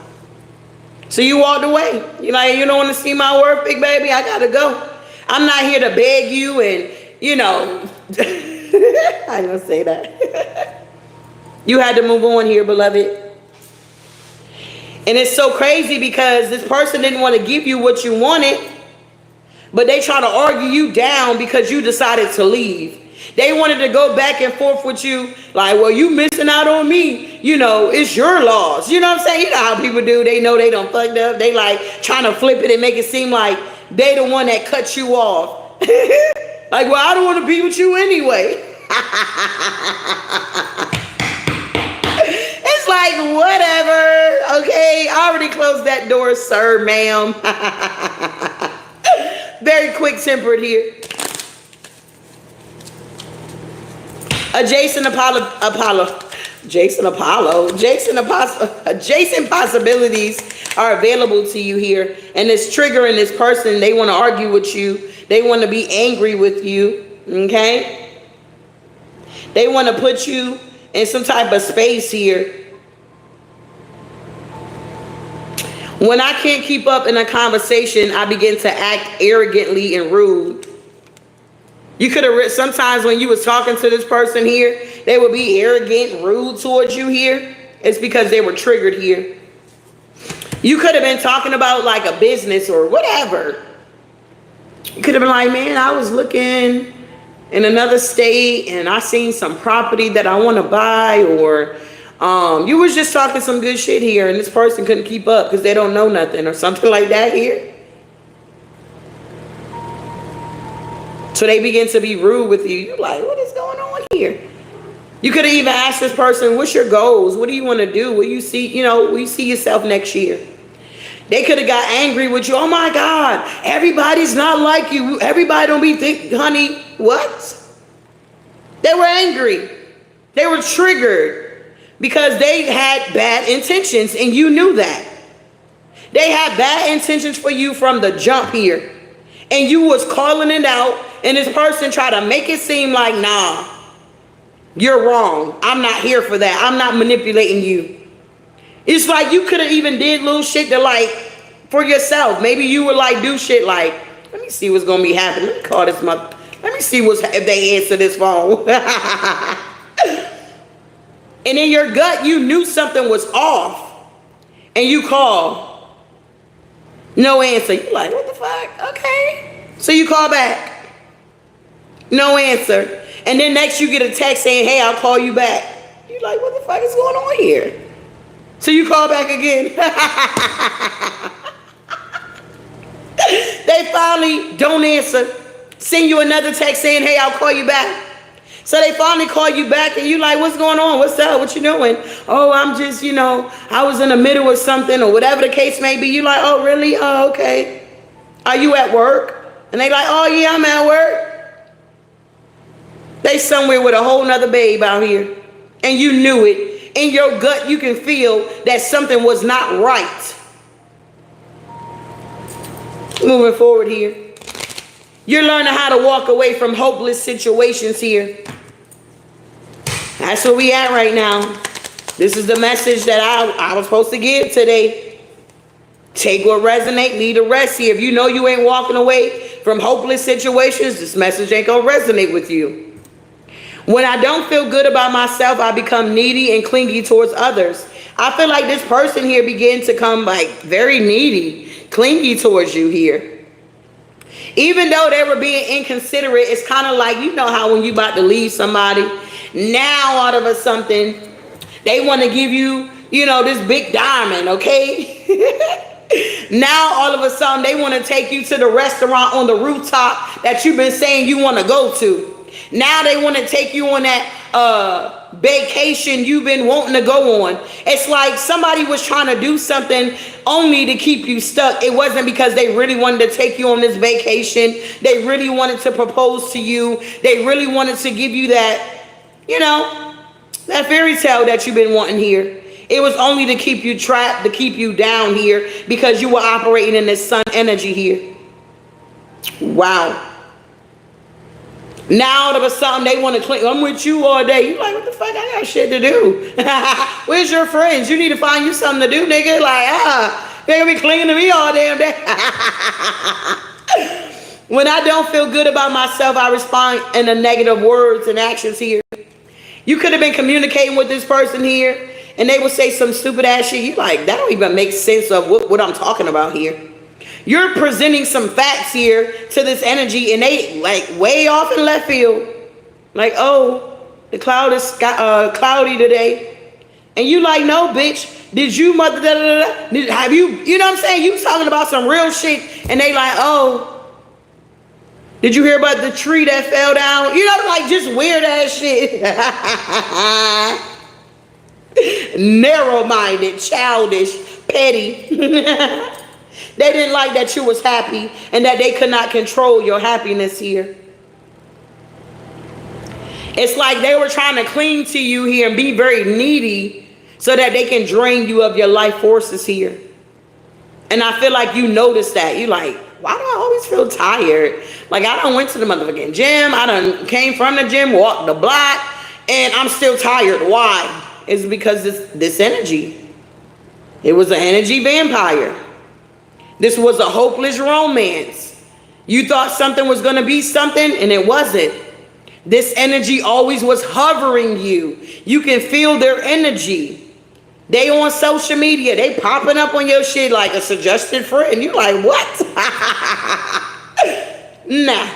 So you walked away. You're like, you don't want to see my worth, big baby? I got to go. I'm not here to beg you and, you know, I ain't going to say that. You had to move on here, beloved. And it's so crazy because this person didn't want to give you what you wanted, but they try to argue you down because you decided to leave. They wanted to go back and forth with you like, well, you missing out on me. You know, it's your loss. You know what I'm saying? You know how people do. They know they done fucked up. They like trying to flip it and make it seem like they the one that cut you off. Like, well, I don't want to be with you anyway. It's like, whatever, okay? I already closed that door, sir, ma'am. Very quick-tempered here. Adjacent possibilities are available to you here. And it's triggering this person. They want to argue with you. They want to be angry with you, okay? They want to put you in some type of space here. When I can't keep up in a conversation, I begin to act arrogantly and rude. You could have, sometimes when you was talking to this person here, they would be arrogant, rude towards you here. It's because they were triggered here. You could have been talking about like a business or whatever. You could have been like, man, I was looking in another state and I seen some property that I want to buy, or you was just talking some good shit here and this person couldn't keep up because they don't know nothing or something like that here. So they begin to be rude with you. You're like, what is going on here? You could have even asked this person, what's your goals? What do you want to do? What do you see, you know, where you see yourself next year? They could have got angry with you. Oh my God, everybody's not like you. Everybody don't be honey, what? They were angry. They were triggered because they had bad intentions, and you knew that. They had bad intentions for you from the jump here. And you was calling it out, and this person tried to make it seem like, nah, you're wrong. I'm not here for that. I'm not manipulating you. It's like you could have even did little shit to like, for yourself. Maybe you would like do shit like, let me see what's going to be happening. Let me call this mother. Let me see if they answer this phone. And in your gut, you knew something was off. And you call. No answer. You're like, what the fuck? Okay. So you call back. No answer. And then next you get a text saying, hey, I'll call you back. You're like, what the fuck is going on here? So you call back again. They finally don't answer. Send you another text saying, hey, I'll call you back. So they finally call you back and you like, what's going on? What's up? What you doing? Oh, I'm just, I was in the middle of something or whatever the case may be. You like, oh, really? Oh, okay. Are you at work? And they like, oh, yeah, I'm at work. They somewhere with a whole nother babe out here. And you knew it. In your gut, you can feel that something was not right. Moving forward here. You're learning how to walk away from hopeless situations here. That's where we at right now. This is the message that I was supposed to give today. Take what resonates, leave the rest here. If you know you ain't walking away from hopeless situations, this message ain't gonna resonate with you. When I don't feel good about myself, I become needy and clingy towards others. I feel like this person here began to come like very needy, clingy towards you here. Even though they were being inconsiderate, it's kind of like, you know how when you about to leave somebody, now all of a sudden, they want to give you, this big diamond, okay? Now all of a sudden, they want to take you to the restaurant on the rooftop that you've been saying you want to go to. Now they want to take you on that vacation you've been wanting to go on. It's like somebody was trying to do something only to keep you stuck. It wasn't because they really wanted to take you on this vacation. They really wanted to propose to you. They really wanted to give you that, that fairy tale that you've been wanting here. It was only to keep you trapped, to keep you down here because you were operating in this sun energy here. Wow. Now all of a sudden they want to cling. I'm with you all day. You like, what the fuck? I got shit to do. Where's your friends? You need to find you something to do, nigga. Like, they're gonna be clinging to me all damn day. When I don't feel good about myself, I respond in the negative words and actions here. You could have been communicating with this person here, and they would say some stupid ass shit. You like, that don't even make sense of what I'm talking about here. You're presenting some facts here to this energy, and they like way off in left field. Like, oh, the cloud is cloudy today. And you like, no, bitch, did you mother, da, da, da, have you, you know what I'm saying? You talking about some real shit, and they like, oh, did you hear about the tree that fell down? Like just weird ass shit. Narrow-minded, childish, petty. They didn't like that you was happy and that they could not control your happiness here. It's like they were trying to cling to you here and be very needy so that they can drain you of your life forces here. And I feel like you noticed that. You like, why do I always feel tired? Like I done went to the motherfucking gym. I done came from the gym, walked the block, and I'm still tired. Why? It's because this energy. It was an energy vampire. This was a hopeless romance. You thought something was going to be something, and it wasn't. This energy always was hovering you. You can feel their energy. They on social media. They popping up on your shit like a suggested friend. You like, what? Nah.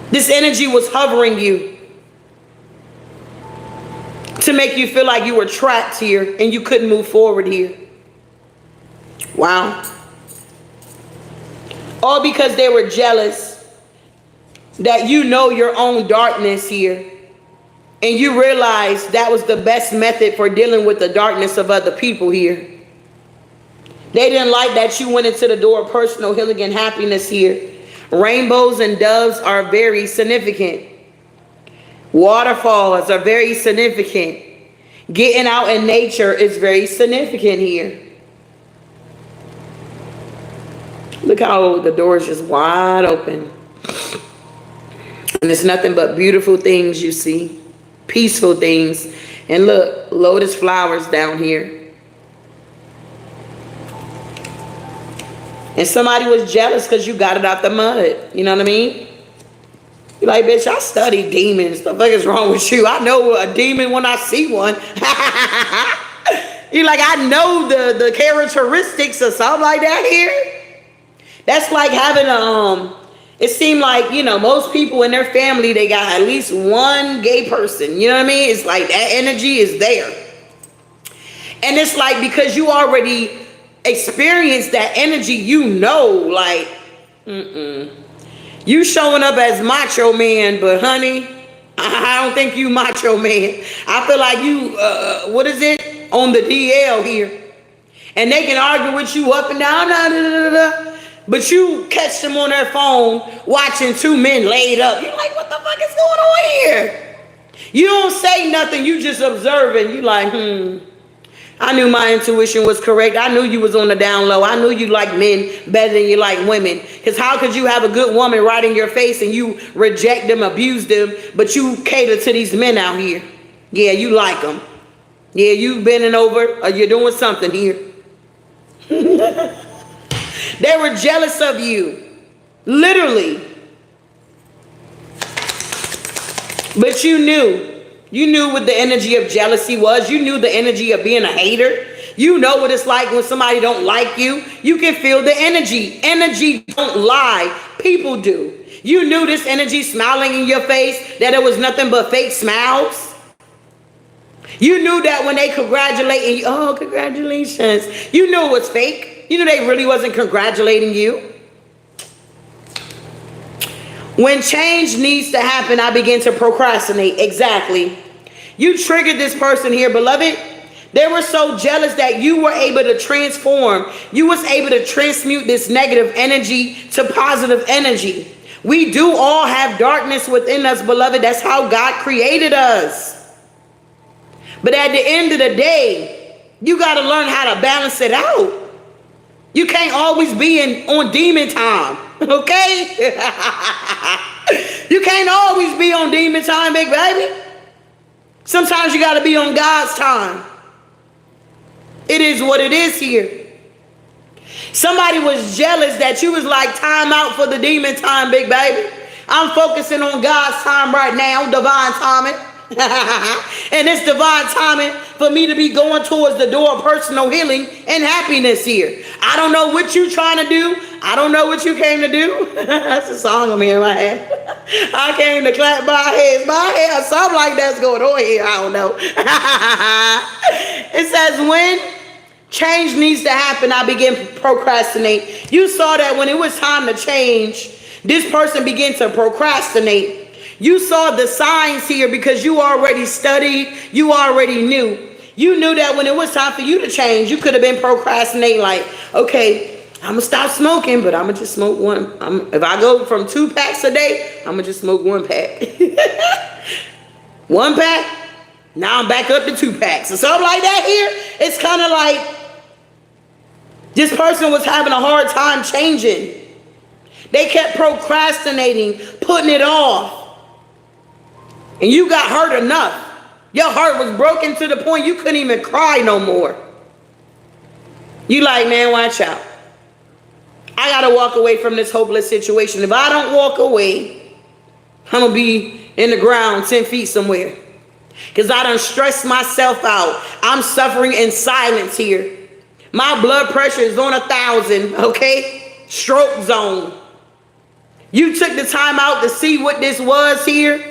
This energy was hovering you to make you feel like you were trapped here and you couldn't move forward here. Wow. All because they were jealous that you know your own darkness here. And you realize that was the best method for dealing with the darkness of other people here. They didn't like that you went into the door of personal healing and happiness here. Rainbows and doves are very significant. Waterfalls are very significant. Getting out in nature is very significant here. Look how the door is just wide open. And it's nothing but beautiful things you see. Peaceful things. And look, lotus flowers down here. And somebody was jealous because you got it out the mud. You know what I mean? You're like, bitch, I study demons. What the fuck is wrong with you? I know a demon when I see one. You're like, I know the characteristics of something like that here. That's like having it seemed like, you know, most people in their family, they got at least one gay person. You know what I mean? It's like that energy is there. And it's like, because you already experienced that energy, you know, like, you showing up as macho man, but honey, I don't think you macho man. I feel like you, what is it? On the DL here. And they can argue with you up and down, but you catch them on their phone watching two men laid up. You're like, what the fuck is going on here? You don't say nothing, you just observing. You like, I knew my intuition was correct. I knew you was on the down low. I knew you like men better than you like women. Because how could you have a good woman right in your face and you reject them, abuse them, but you cater to these men out here? Yeah, you like them. Yeah, you bending over or you're doing something here. They were jealous of you. Literally. But you knew. You knew what the energy of jealousy was. You knew the energy of being a hater. You know what it's like when somebody don't like you. You can feel the energy. Energy don't lie. People do. You knew this energy smiling in your face, that it was nothing but fake smiles. You knew that when they congratulating you, oh, congratulations. You knew it was fake. You knew they really wasn't congratulating you. When change needs to happen, I begin to procrastinate. Exactly. You triggered this person here, beloved. They were so jealous that you were able to transform. You was able to transmute this negative energy to positive energy. We do all have darkness within us, beloved. That's how God created us. But at the end of the day, you got to learn how to balance it out. You can't always be on demon time, okay? You can't always be on demon time, big baby. Sometimes you got to be on God's time. It is what it is here. Somebody was jealous that you was like, time out for the demon time, big baby. I'm focusing on God's time right now, divine timing. And it's divine timing for me to be going towards the door of personal healing and happiness here. I don't know what you're trying to do. I don't know what you came to do. That's a song I'm hearing in my head. I came to clap my hands. My hair, something like that's going on here. I don't know. It says, when change needs to happen, I begin to procrastinate. You saw that when it was time to change, this person began to procrastinate. You saw the signs here because you already studied. You already knew. You knew that when it was time for you to change, you could have been procrastinating like, okay, I'm going to stop smoking, but I'm going to just smoke one. If I go from 2 packs a day, I'm going to just smoke 1 pack. 1 pack, now I'm back up to 2 packs. Or something like that here. It's kind of like this person was having a hard time changing. They kept procrastinating, putting it off. And you got hurt enough. Your heart was broken to the point you couldn't even cry no more. You like, man, watch out. I got to walk away from this hopeless situation. If I don't walk away, I'm going to be in the ground 10 feet somewhere. Because I done stressed myself out. I'm suffering in silence here. My blood pressure is on 1,000, okay? Stroke zone. You took the time out to see what this was here.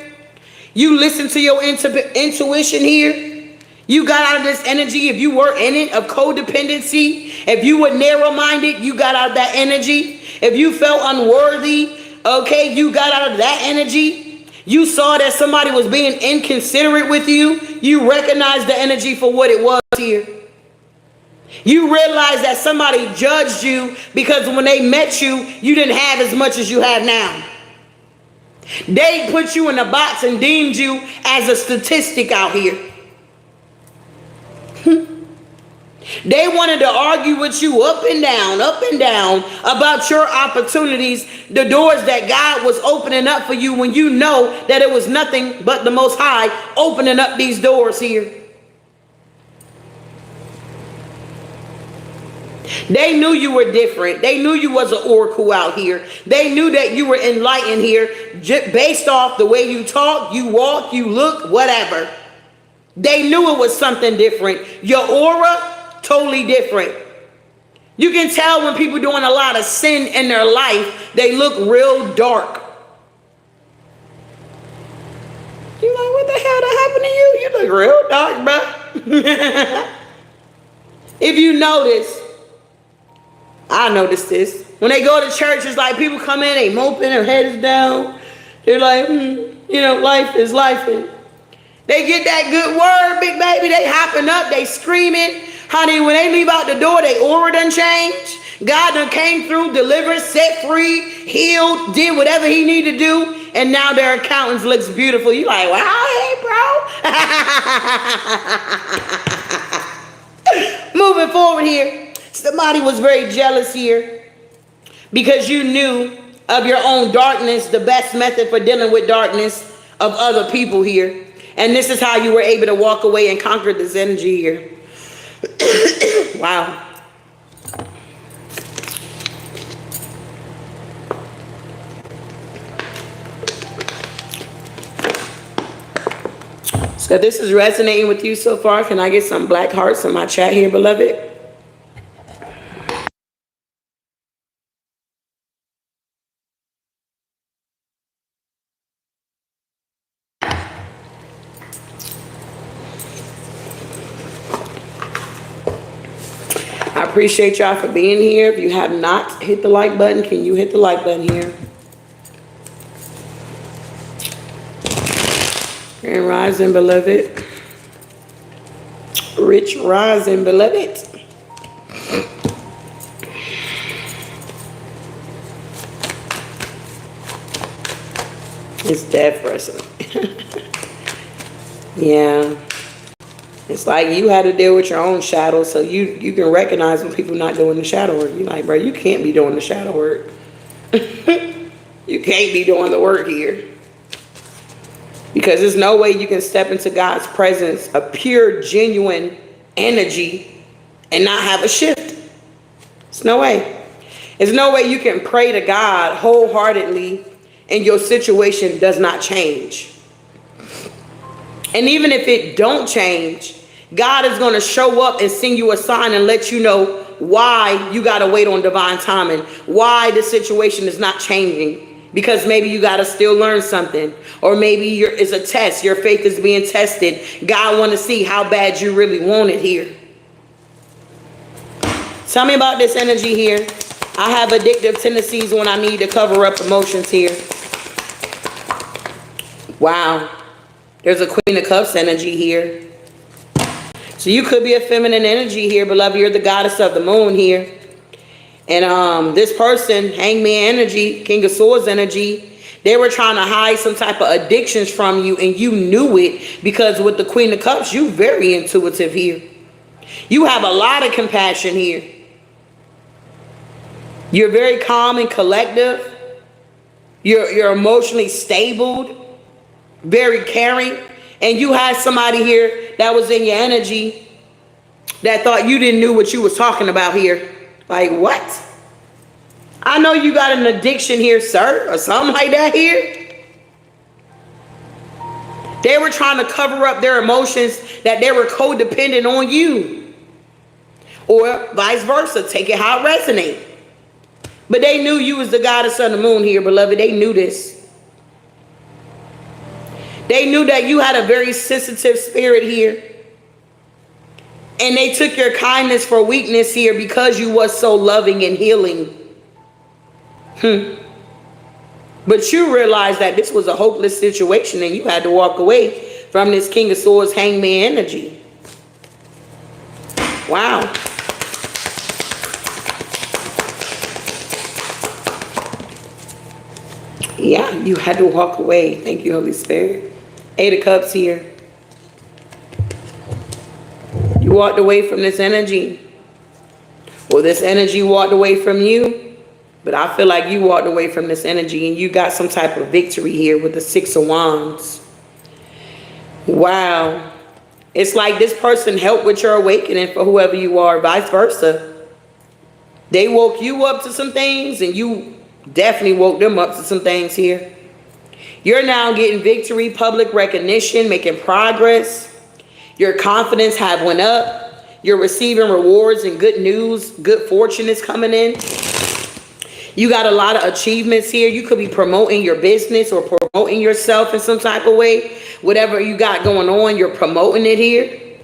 You listen to your intuition here. You got out of this energy. If you were in it, of codependency, if you were narrow-minded, you got out of that energy. If you felt unworthy, okay, you got out of that energy. You saw that somebody was being inconsiderate with you. You recognized the energy for what it was here. You realized that somebody judged you because when they met you, you didn't have as much as you have now. They put you in a box and deemed you as a statistic out here. They wanted to argue with you up and down about your opportunities, the doors that God was opening up for you, when you know that it was nothing but the Most High opening up these doors here. They knew you were different. They knew you was an oracle out here. They knew that you were enlightened here based off the way you talk, you walk, you look, whatever. They knew it was something different. Your aura, totally different. You can tell when people doing a lot of sin in their life, they look real dark. You're like, what the hell that happened to you? You look real dark, bro. If you notice, I noticed this. When they go to church, it's like people come in, they moping, their head is down. They're like, you know, life is life. And they get that good word, big baby. They hopping up, they screaming. Honey, when they leave out the door, they aura done changed. God done came through, delivered, set free, healed, did whatever he needed to do. And now their accountants looks beautiful. You like, wow, hey, bro. Moving forward here. Somebody was very jealous here because you knew of your own darkness, the best method for dealing with darkness of other people here. And this is how you were able to walk away and conquer this energy here. Wow. So this is resonating with you so far. Can I get some black hearts in my chat here, beloved? I appreciate y'all for being here. If you have not hit the like button, can you hit the like button here? Grand rising, beloved. Rich rising, beloved. It's death wrestling. Yeah. It's like you had to deal with your own shadow, so you can recognize when people not doing the shadow work. You're like, bro, you can't be doing the shadow work. You can't be doing the work here. Because there's no way you can step into God's presence, a pure, genuine energy, and not have a shift. There's no way. There's no way you can pray to God wholeheartedly and your situation does not change. And even if it don't change, God is going to show up and send you a sign and let you know why you got to wait on divine timing, why the situation is not changing. Because maybe you got to still learn something, or maybe it's a test. Your faith is being tested. God want to see how bad you really want it here. Tell me about this energy here. I have addictive tendencies when I need to cover up emotions here. Wow. There's a Queen of Cups energy here. So you could be a feminine energy here, beloved. You're the goddess of the moon here. And this person, Hangman energy, King of Swords energy, they were trying to hide some type of addictions from you, and you knew it because with the Queen of Cups, you're very intuitive here. You have a lot of compassion here. You're very calm and collective. You're emotionally stable, very caring. And you had somebody here that was in your energy that thought you didn't know what you was talking about here. Like, what? I know you got an addiction here, sir, or something like that here. They were trying to cover up their emotions that they were codependent on you. Or vice versa, take it how it resonates. But they knew you was the goddess of the moon here, beloved. They knew this. They knew that you had a very sensitive spirit here. And they took your kindness for weakness here because you was so loving and healing. But you realized that this was a hopeless situation and you had to walk away from this King of Swords, Hangman energy. Wow. Yeah, you had to walk away. Thank you, Holy Spirit. 8 of Cups here. You walked away from this energy. Or this energy walked away from you. But I feel like you walked away from this energy and you got some type of victory here with the 6 of Wands. Wow. It's like this person helped with your awakening for whoever you are, vice versa. They woke you up to some things and you definitely woke them up to some things here. You're now getting victory, public recognition, making progress. Your confidence have went up. You're receiving rewards and good news. Good fortune is coming in. You got a lot of achievements here. You could be promoting your business or promoting yourself in some type of way. Whatever you got going on, you're promoting it here.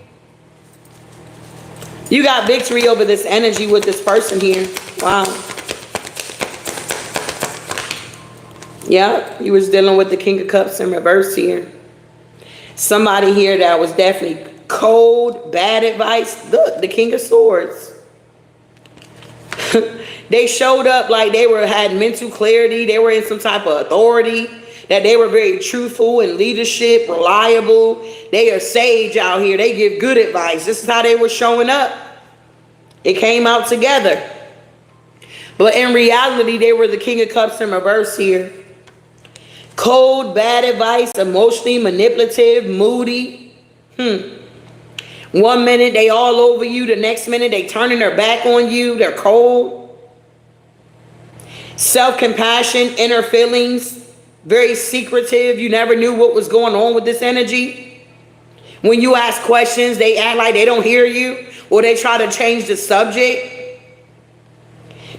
You got victory over this energy with this person here. Wow. Yeah, you was dealing with the King of Cups in reverse here. Somebody here that was definitely cold, bad advice. Look, the King of Swords. They showed up like they had mental clarity. They were in some type of authority. That they were very truthful and leadership, reliable. They are sage out here. They give good advice. This is how they were showing up. It came out together. But in reality, they were the King of Cups in reverse here. Cold, bad advice, emotionally manipulative, moody. 1 minute they all over you. The next minute they turning their back on you. They're cold. Self-compassion, inner feelings. Very secretive. You never knew what was going on with this energy. When you ask questions, they act like they don't hear you. Or they try to change the subject.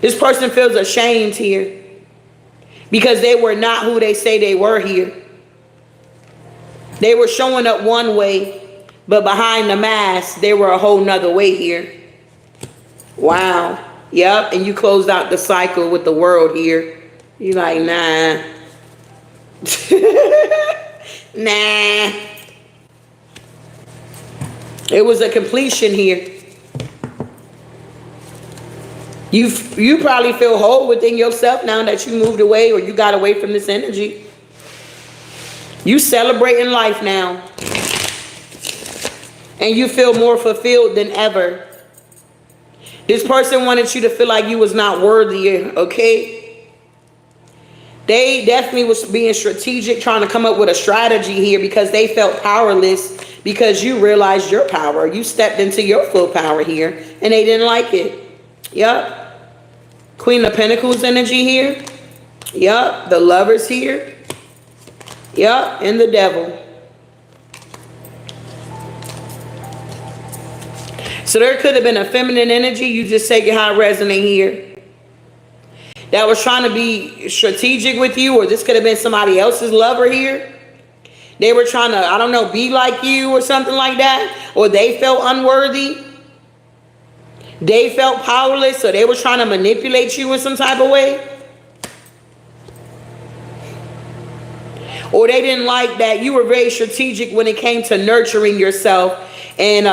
This person feels ashamed here. Because they were not who they say they were here. They were showing up one way. But behind the mask, they were a whole nother way here. Wow. Yep. And you closed out the cycle with the world here. You're like, nah. Nah. It was a completion here. You probably feel whole within yourself now that you moved away or you got away from this energy. You celebrating life now. And you feel more fulfilled than ever. This person wanted you to feel like you was not worthy, okay? They definitely was being strategic, trying to come up with a strategy here because they felt powerless because you realized your power. You stepped into your full power here and they didn't like it. Yup. Queen of Pentacles energy here. Yup. The Lovers here. Yup. And the Devil. So there could have been a feminine energy. You just take it how it resonates here. That was trying to be strategic with you. Or this could have been somebody else's lover here. They were trying to, I don't know, be like you or something like that. Or they felt unworthy. They felt powerless. So they were trying to manipulate you in some type of way. Or they didn't like that you were very strategic when it came to nurturing yourself. And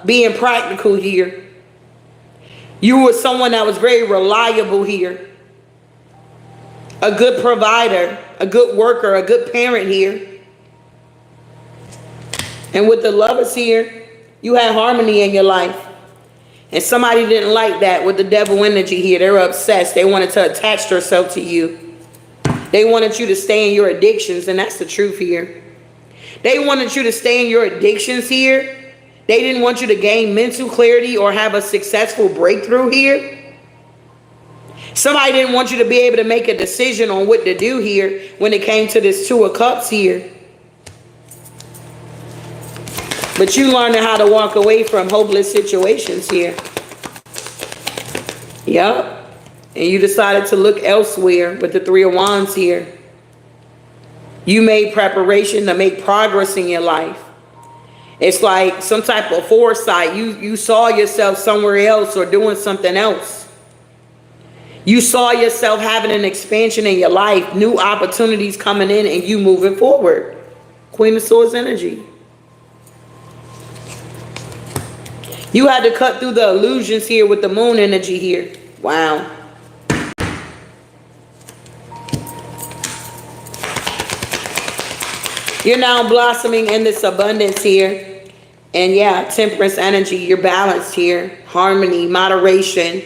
being practical here. You were someone that was very reliable here. A good provider, a good worker, a good parent here. And with the Lovers here, you had harmony in your life. And somebody didn't like that with the Devil energy here. They were obsessed. They wanted to attach themselves to you. They wanted you to stay in your addictions, and that's the truth here. They wanted you to stay in your addictions here. They didn't want you to gain mental clarity or have a successful breakthrough here. Somebody didn't want you to be able to make a decision on what to do here when it came to this 2 of Cups here. But you learned how to walk away from hopeless situations here. Yup. And you decided to look elsewhere with the 3 of Wands here. You made preparation to make progress in your life. It's like some type of foresight. You saw yourself somewhere else or doing something else. You saw yourself having an expansion in your life, new opportunities coming in and you moving forward. Queen of Swords energy. You had to cut through the illusions here with the Moon energy here. Wow. You're now blossoming in this abundance here. And yeah, temperance energy, you're balanced here. Harmony, moderation,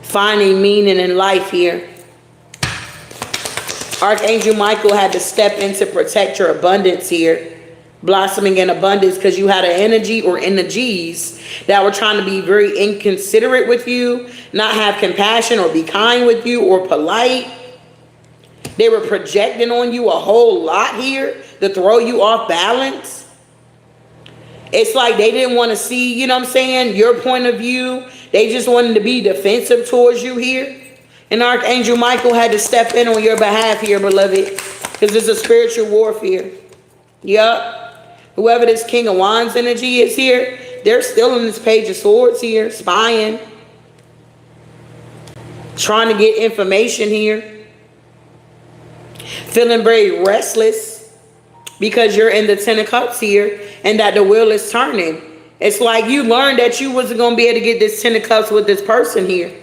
finding meaning in life here. Archangel Michael had to step in to protect your abundance here. Blossoming in abundance because you had an energy or energies that were trying to be very inconsiderate with you, not have compassion or be kind with you or polite. They were projecting on you a whole lot here to throw you off balance. It's like they didn't want to see, you know what I'm saying, your point of view. They just wanted to be defensive towards you here. And Archangel Michael had to step in on your behalf here, beloved, because it's a spiritual warfare. Yup. Whoever this King of Wands energy is here, they're still in this Page of Swords here, spying, trying to get information here. Feeling very restless because you're in the Ten of Cups here and that the wheel is turning. It's like you learned that you wasn't going to be able to get this Ten of Cups with this person here.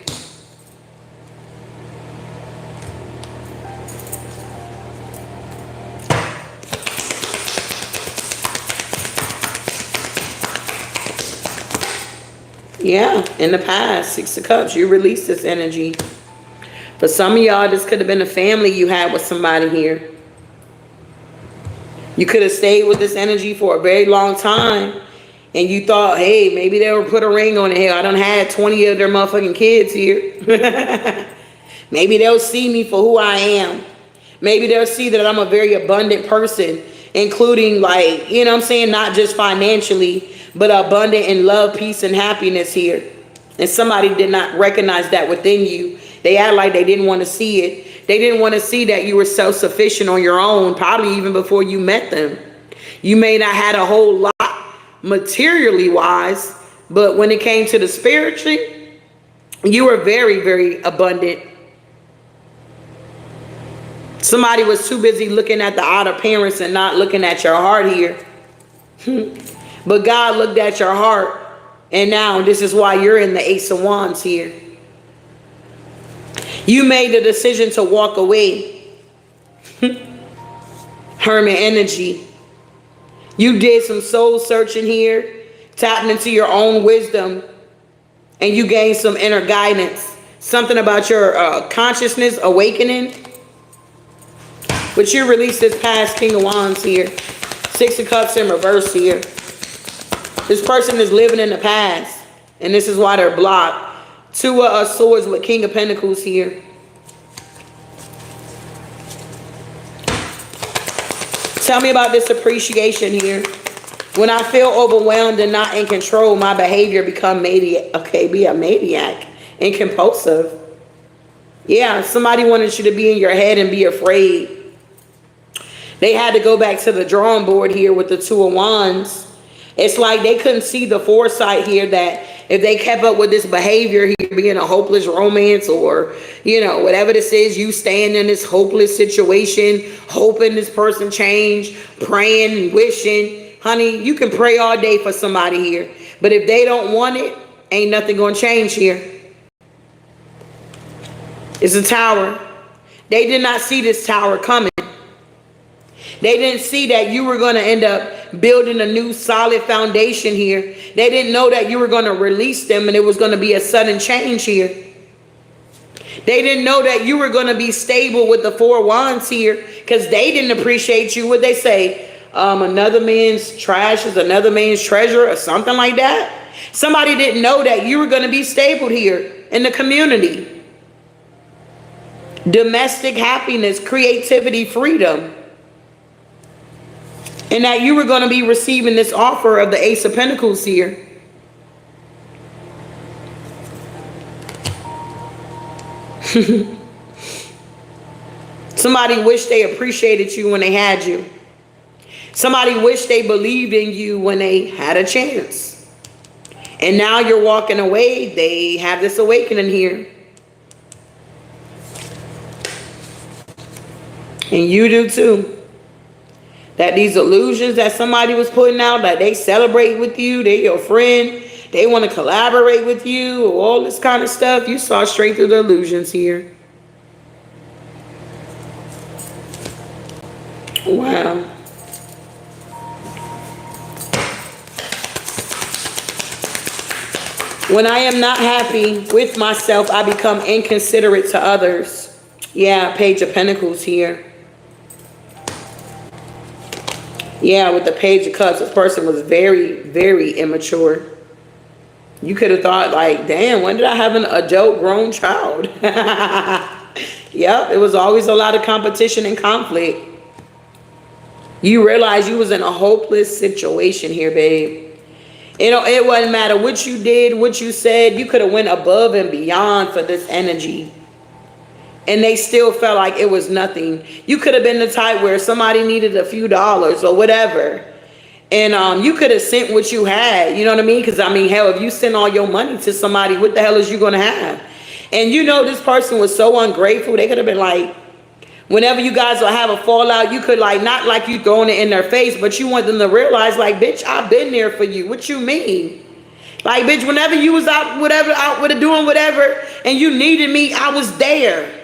Yeah, in the past, Six of Cups, you released this energy. For some of y'all, this could have been a family you had with somebody here. You could have stayed with this energy for a very long time. And you thought, hey, maybe they'll put a ring on it. Hey, I done had 20 of their motherfucking kids here. Maybe they'll see me for who I am. Maybe they'll see that I'm a very abundant person, including, like, you know what I'm saying, not just financially, but abundant in love, peace, and happiness here. And somebody did not recognize that within you. They act like they didn't want to see it. They didn't want to see that you were self-sufficient on your own, probably even before you met them. You may not had a whole lot materially wise, but when it came to the spiritually, you were very, very abundant. Somebody was too busy looking at the outer appearance and not looking at your heart here. But God looked at your heart, and now this is why you're in the Ace of Wands here. You made the decision to walk away. Hermit energy. You did some soul searching here, tapping into your own wisdom, and you gained some inner guidance. Something about your consciousness awakening. But you released this past King of Wands here. Six of Cups in reverse here. This person is living in the past, and this is why they're blocked. Two of Swords with King of Pentacles here. Tell me about this appreciation here. When I feel overwhelmed and not in control, my behavior become maniac. Okay, be a maniac and compulsive. Yeah, somebody wanted you to be in your head and be afraid. They had to go back to the drawing board here with the Two of Wands. It's like they couldn't see the foresight here that if they kept up with this behavior here, being a hopeless romance, or, you know, whatever this is, you staying in this hopeless situation, hoping this person change, praying and wishing. Honey, you can pray all day for somebody here, but if they don't want it, ain't nothing gonna change here. It's a tower. They did not see this tower coming. They didn't see that you were going to end up building a new solid foundation here. They didn't know that you were going to release them and it was going to be a sudden change here. They didn't know that you were going to be stable with the Four of Wands here because they didn't appreciate you. What they say, another man's trash is another man's treasure or something like that. Somebody didn't know that you were going to be stable here in the community. Domestic happiness, creativity, freedom. And that you were going to be receiving this offer of the Ace of Pentacles here. Somebody wished they appreciated you when they had you. Somebody wished they believed in you when they had a chance. And now you're walking away. They have this awakening here. And you do too. That these illusions that somebody was putting out, that they celebrate with you, they're your friend, they want to collaborate with you, all this kind of stuff, you saw straight through the illusions here. Wow. When I am not happy with myself, I become inconsiderate to others. Yeah, Page of Pentacles here. Yeah, with the Page of Cups, this person was very, very immature. You could have thought, like, damn, when did I have an adult grown child? Yep, it was always a lot of competition and conflict. You realize you was in a hopeless situation here, babe. You know, it wouldn't matter what you did, what you said. You could have went above and beyond for this energy. And they still felt like it was nothing. You could have been the type where somebody needed a few dollars or whatever. And you could have sent what you had. You know what I mean? Because, I mean, hell, if you send all your money to somebody, what the hell is you going to have? And you know this person was so ungrateful. They could have been like, whenever you guys will have a fallout, you could like, not like you throwing it in their face, but you want them to realize like, bitch, I've been there for you. What you mean? Like, bitch, whenever you was out, whatever, out with it, doing whatever, and you needed me, I was there.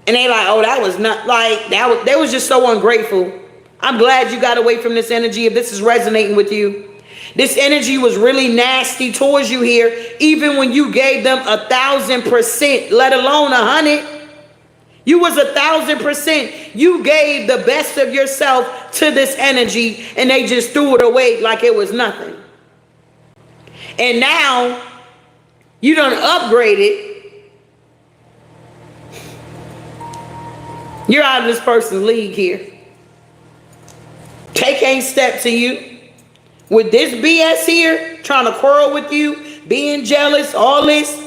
And they like, oh, that was not like, they was just so ungrateful. I'm glad you got away from this energy if this is resonating with you. This energy was really nasty towards you here, even when you gave them 1,000%, let alone 100. You was 1,000%. You gave the best of yourself to this energy, and they just threw it away like it was nothing. And now you done upgraded. You're out of this person's league here. They can't step to you. With this BS here, trying to quarrel with you, being jealous, all this.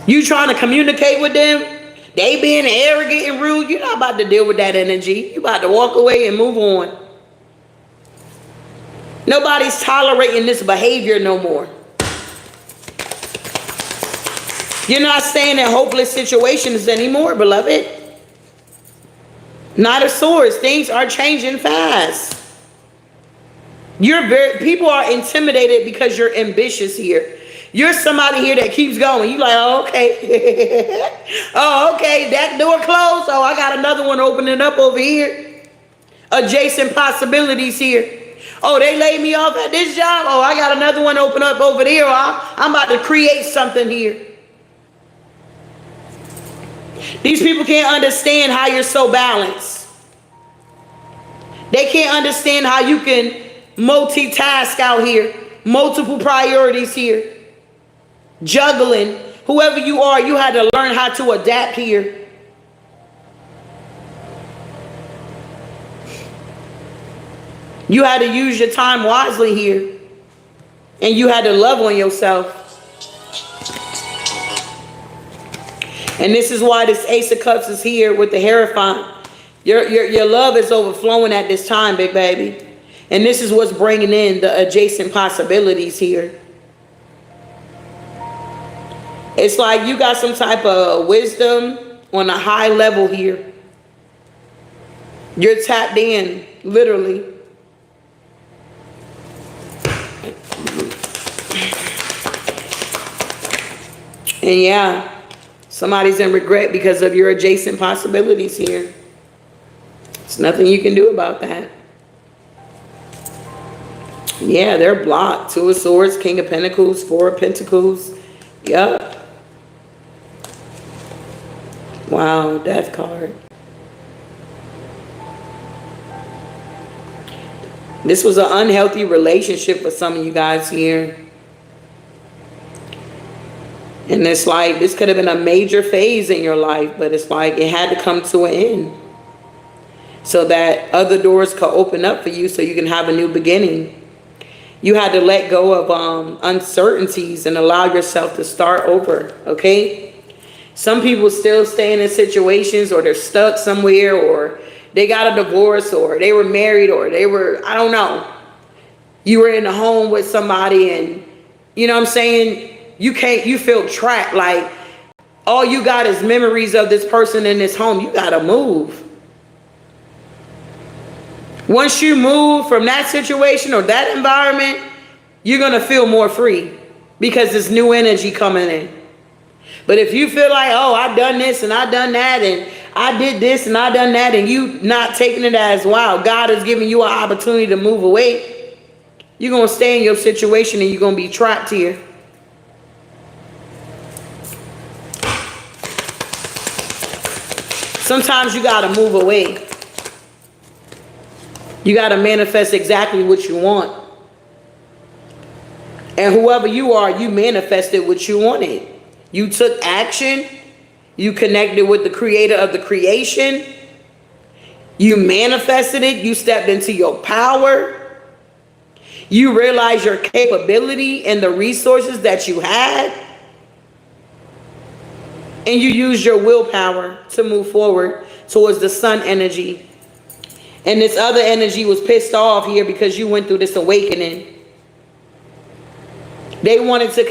You trying to communicate with them, they being arrogant and rude. You're not about to deal with that energy. You're about to walk away and move on. Nobody's tolerating this behavior no more. You're not staying in hopeless situations anymore, beloved. Knight of Swords, things are changing fast. People are intimidated because you're ambitious here. You're somebody here that keeps going. You like, oh, okay. Oh, okay, that door closed. Oh, I got another one opening up over here. Adjacent possibilities here. Oh, they laid me off at this job. Oh, I got another one open up over there. I'm about to create something here. These people can't understand how you're so balanced. They can't understand how you can multitask out here. Multiple priorities here. Juggling. Whoever you are, you had to learn how to adapt here. You had to use your time wisely here. And you had to love on yourself. And this is why this Ace of Cups is here with the Hierophant. Your love is overflowing at this time, big baby. And this is what's bringing in the adjacent possibilities here. It's like you got some type of wisdom on a high level here. You're tapped in, literally. And yeah, somebody's in regret because of your adjacent possibilities here. There's nothing you can do about that. Yeah, they're blocked. Two of Swords, King of Pentacles, Four of Pentacles. Yup. Wow, Death card. This was an unhealthy relationship for some of you guys here. And it's like, this could have been a major phase in your life, but it's like it had to come to an end. So that other doors could open up for you so you can have a new beginning. You had to let go of uncertainties and allow yourself to start over, okay? Some people still stay in situations, or they're stuck somewhere, or they got a divorce, or they were married, or they were, I don't know. You were in a home with somebody and, you know what I'm saying? You feel trapped, like all you got is memories of this person in this home. You got to move. Once you move from that situation or that environment, you're going to feel more free because there's new energy coming in. But if you feel like, oh, I've done this and I've done that and I did this and I done that, and you not taking it as, wow, God is giving you an opportunity to move away, you're going to stay in your situation and you're going to be trapped here. Sometimes you got to move away. You got to manifest exactly what you want. And whoever you are, you manifested what you wanted. You took action. You connected with the creator of the creation. You manifested it. You stepped into your power. You realized your capability and the resources that you had. And you used your willpower to move forward towards the sun energy. And this other energy was pissed off here because you went through this awakening. They wanted to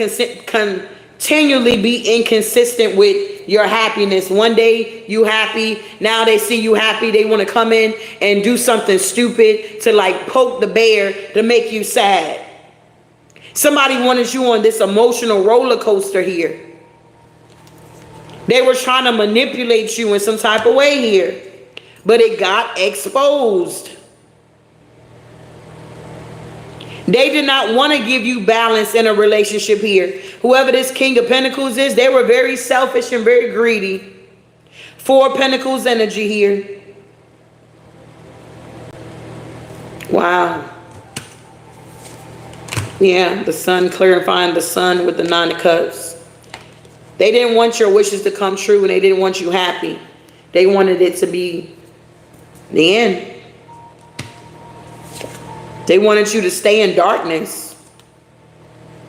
continually be inconsistent with your happiness. One day you happy, now they see you happy. They want to come in and do something stupid to like poke the bear to make you sad. Somebody wanted you on this emotional roller coaster here. They were trying to manipulate you in some type of way here. But it got exposed. They did not want to give you balance in a relationship here. Whoever this King of Pentacles is, they were very selfish and very greedy. 4 Pentacles energy here. Wow. Yeah, the sun, clarifying the sun with the 9 of Cups. They didn't want your wishes to come true and they didn't want you happy. They wanted it to be the end. They wanted you to stay in darkness.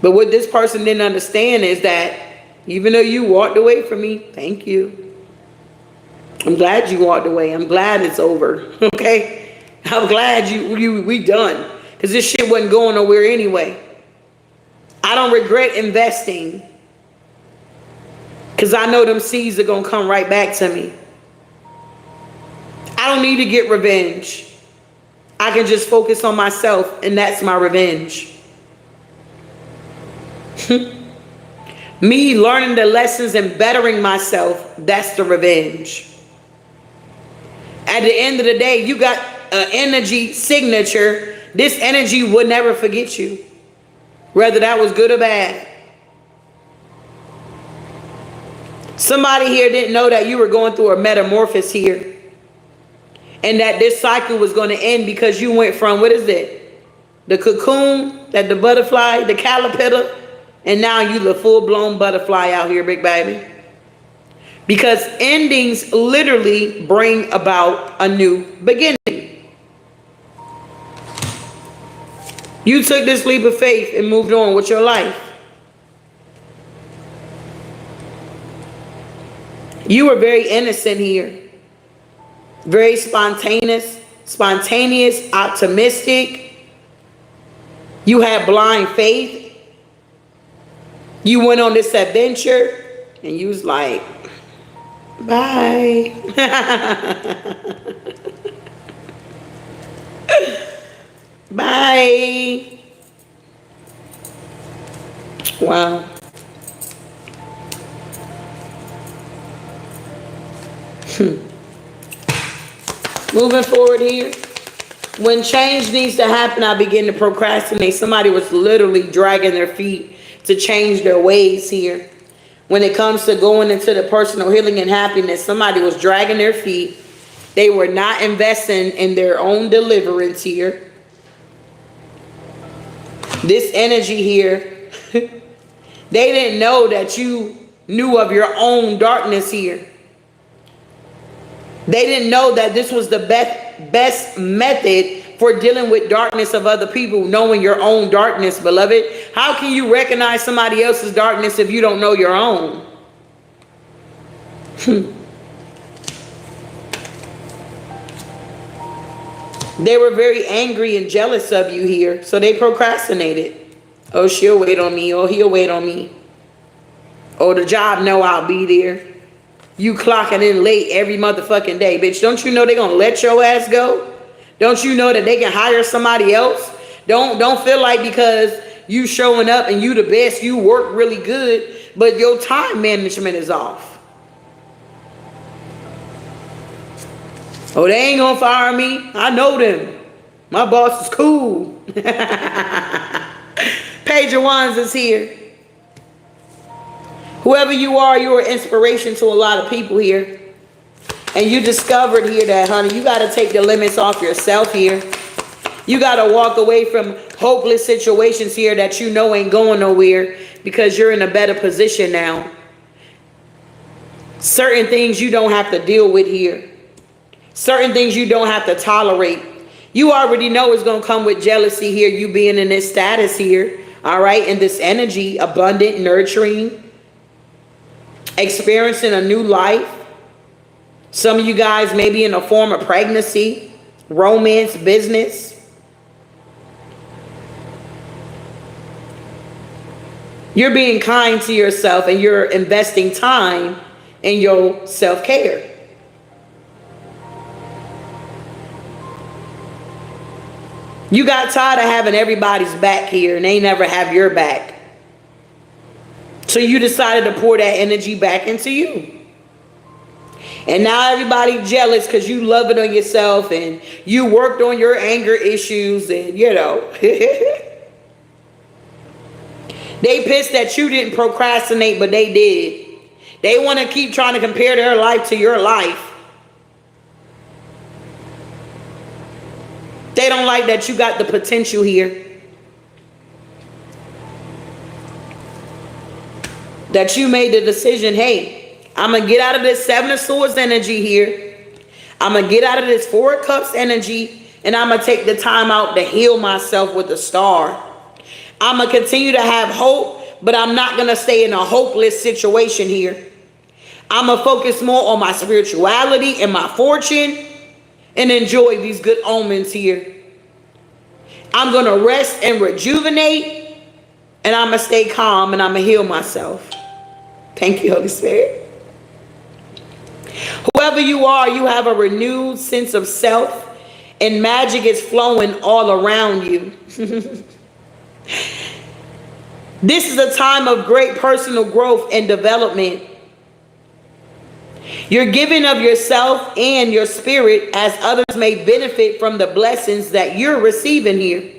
But what this person didn't understand is that even though you walked away from me, thank you. I'm glad you walked away. I'm glad it's over. Okay? I'm glad we done. Because this shit wasn't going nowhere anyway. I don't regret investing. Because I know them seeds are going to come right back to me. I don't need to get revenge. I can just focus on myself, and that's my revenge. Me learning the lessons and bettering myself, that's the revenge. At the end of the day, you got an energy signature. This energy would never forget you, whether that was good or bad. Somebody here didn't know that you were going through a metamorphosis here. And that this cycle was going to end because you went from, what is it? The cocoon, that the butterfly, the caterpillar, and now you the full-blown butterfly out here, big baby. Because endings literally bring about a new beginning. You took this leap of faith and moved on with your life. You were very innocent here. Very spontaneous, optimistic. You had blind faith. You went on this adventure and you was like, bye. Bye. Wow. Moving forward here, when change needs to happen, I begin to procrastinate. Somebody was literally dragging their feet to change their ways here. When it comes to going into the personal healing and happiness, somebody was dragging their feet. They were not investing in their own deliverance here. This energy here, they didn't know that you knew of your own darkness here. They didn't know that this was the best method for dealing with darkness of other people, knowing your own darkness, beloved. How can you recognize somebody else's darkness if you don't know your own? They were very angry and jealous of you here, so they procrastinated. Oh, she'll wait on me. Oh, he'll wait on me. Oh, the job know I'll be there. You clocking in late every motherfucking day, bitch. Don't you know they're gonna let your ass go? Don't you know that they can hire somebody else? Don't feel like because you showing up and you the best, you work really good, but your time management is off. Oh, they ain't gonna fire me. I know them. My boss is cool. Page of Wands is here. Whoever you are, you're an inspiration to a lot of people here. And you discovered here that, honey, you got to take the limits off yourself here. You got to walk away from hopeless situations here that you know ain't going nowhere, because you're in a better position now. Certain things you don't have to deal with here. Certain things you don't have to tolerate. You already know it's going to come with jealousy here, you being in this status here. All right, in this energy, abundant, nurturing, experiencing a new life. Some of you guys may be in a form of pregnancy, romance, business. You're being kind to yourself and you're investing time in your self-care. You got tired of having everybody's back here and they never have your back. So you decided to pour that energy back into you. And now everybody jealous because you love it on yourself and you worked on your anger issues and, you know. They pissed that you didn't procrastinate, but they did. They want to keep trying to compare their life to your life. They don't like that you got the potential here. That you made the decision, hey, I'm going to get out of this Seven of Swords energy here. I'm going to get out of this Four of Cups energy. And I'm going to take the time out to heal myself with the Star. I'm going to continue to have hope, but I'm not going to stay in a hopeless situation here. I'm going to focus more on my spirituality and my fortune and enjoy these good omens here. I'm going to rest and rejuvenate, and I'm going to stay calm and I'm going to heal myself. Thank you, Holy Spirit. Whoever you are, you have a renewed sense of self, and magic is flowing all around you. This is a time of great personal growth and development. You're giving of yourself and your spirit as others may benefit from the blessings that you're receiving here.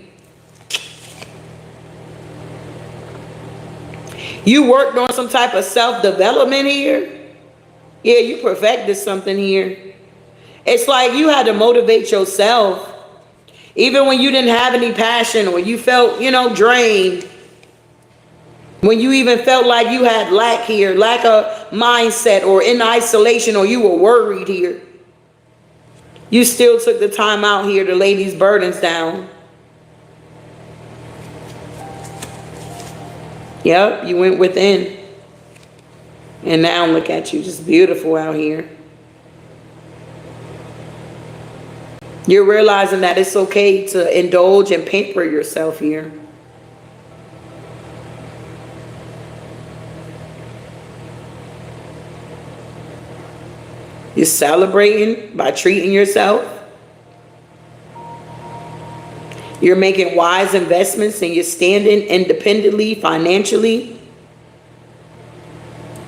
You worked on some type of self-development here. Yeah, you perfected something here. It's like you had to motivate yourself. Even when you didn't have any passion or you felt, drained. When you even felt like you had lack here, lack of mindset or in isolation, or you were worried here. You still took the time out here to lay these burdens down. Yep, you went within. And now look at you, just beautiful out here. You're realizing that it's okay to indulge and pamper yourself here. You're celebrating by treating yourself. You're making wise investments and you're standing independently, financially.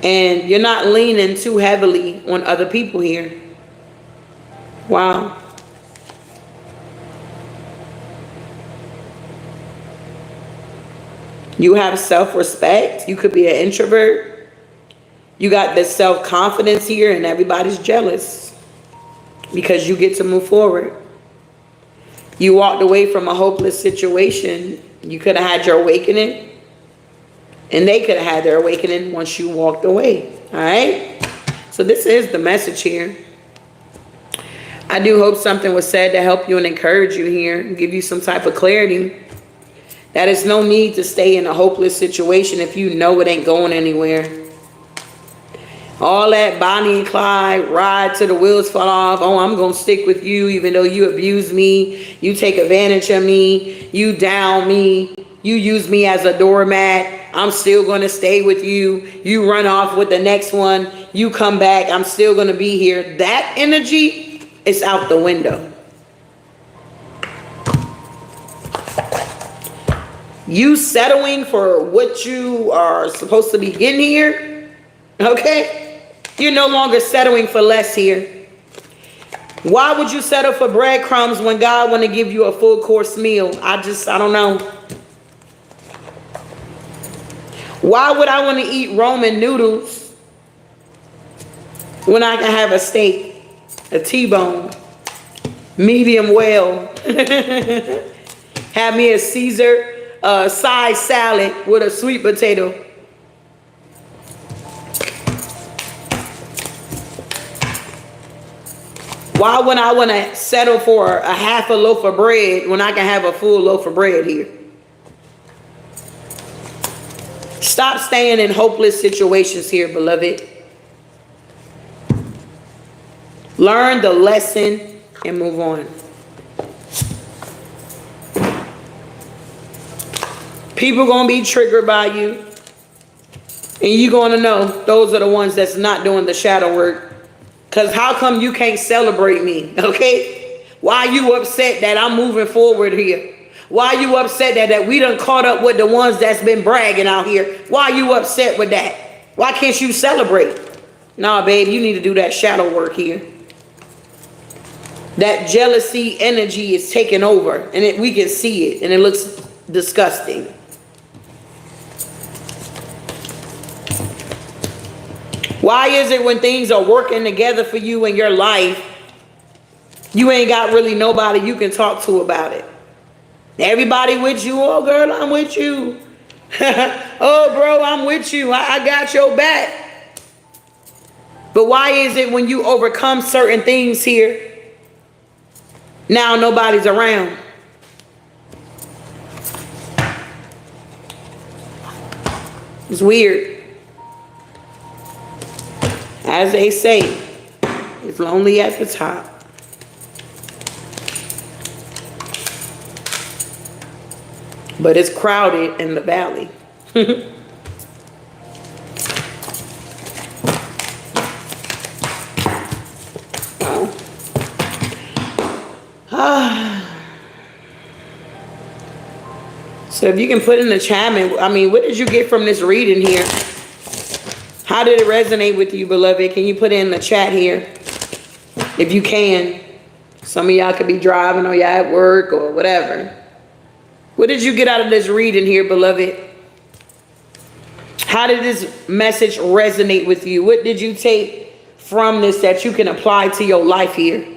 And you're not leaning too heavily on other people here. Wow. You have self-respect. You could be an introvert. You got this self-confidence here and everybody's jealous because you get to move forward. You walked away from a hopeless situation. You could have had your awakening and they could have had their awakening once you walked away. All right. So this is the message here. I do hope something was said to help you and encourage you here and give you some type of clarity. That is no need to stay in a hopeless situation if you know it ain't going anywhere. All that Bonnie and Clyde, ride till the wheels fall off. Oh, I'm going to stick with you even though you abuse me. You take advantage of me. You down me. You use me as a doormat. I'm still going to stay with you. You run off with the next one. You come back. I'm still going to be here. That energy is out the window. You settling for what you are supposed to be getting here. Okay. You're no longer settling for less here. Why would you settle for breadcrumbs when God want to give you a full course meal? I don't know. Why would I want to eat Roman noodles when I can have a steak, a T-bone, medium well, have me a Caesar side salad with a sweet potato? Why would I want to settle for a half a loaf of bread when I can have a full loaf of bread here? Stop staying in hopeless situations here, beloved. Learn the lesson and move on. People going to be triggered by you. And you're going to know those are the ones that's not doing the shadow work. Because how come you can't celebrate me? Okay? Why are you upset that I'm moving forward here? Why are you upset that we done caught up with the ones that's been bragging out here? Why are you upset with that? Why can't you celebrate? Nah, babe, you need to do that shadow work here. That jealousy energy is taking over, and we can see it, and it looks disgusting. Why is it when things are working together for you in your life, you ain't got really nobody you can talk to about it? Everybody with you. Oh, girl, I'm with you. Oh, bro, I'm with you. I got your back. But why is it when you overcome certain things here, now nobody's around? It's weird. As they say, it's lonely at the top. But it's crowded in the valley. So if you can put in the chat, I mean, what did you get from this reading here? How did it resonate with you, beloved? Can you put it in the chat here? If you can. Some of y'all could be driving or y'all at work or whatever. What did you get out of this reading here, beloved? How did this message resonate with you? What did you take from this that you can apply to your life here?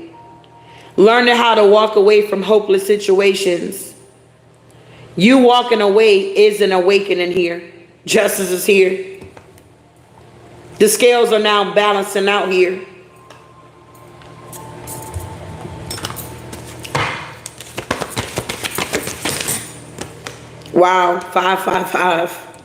Learning how to walk away from hopeless situations. You walking away is an awakening here. Justice is here. The scales are now balancing out here. Wow, 555.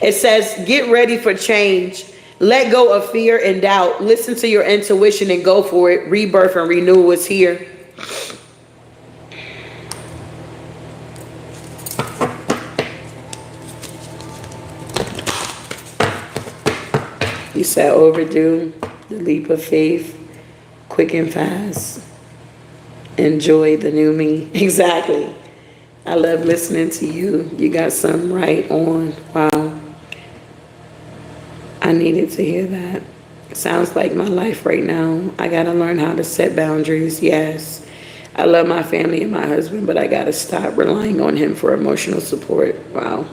It says, get ready for change. Let go of fear and doubt. Listen to your intuition and go for it. Rebirth and renewal is here. You said overdue, the leap of faith, quick and fast. Enjoy the new me. Exactly. I love listening to you. You got something right on. Wow. I needed to hear that. Sounds like my life right now. I got to learn how to set boundaries. Yes. I love my family and my husband, but I got to stop relying on him for emotional support. Wow.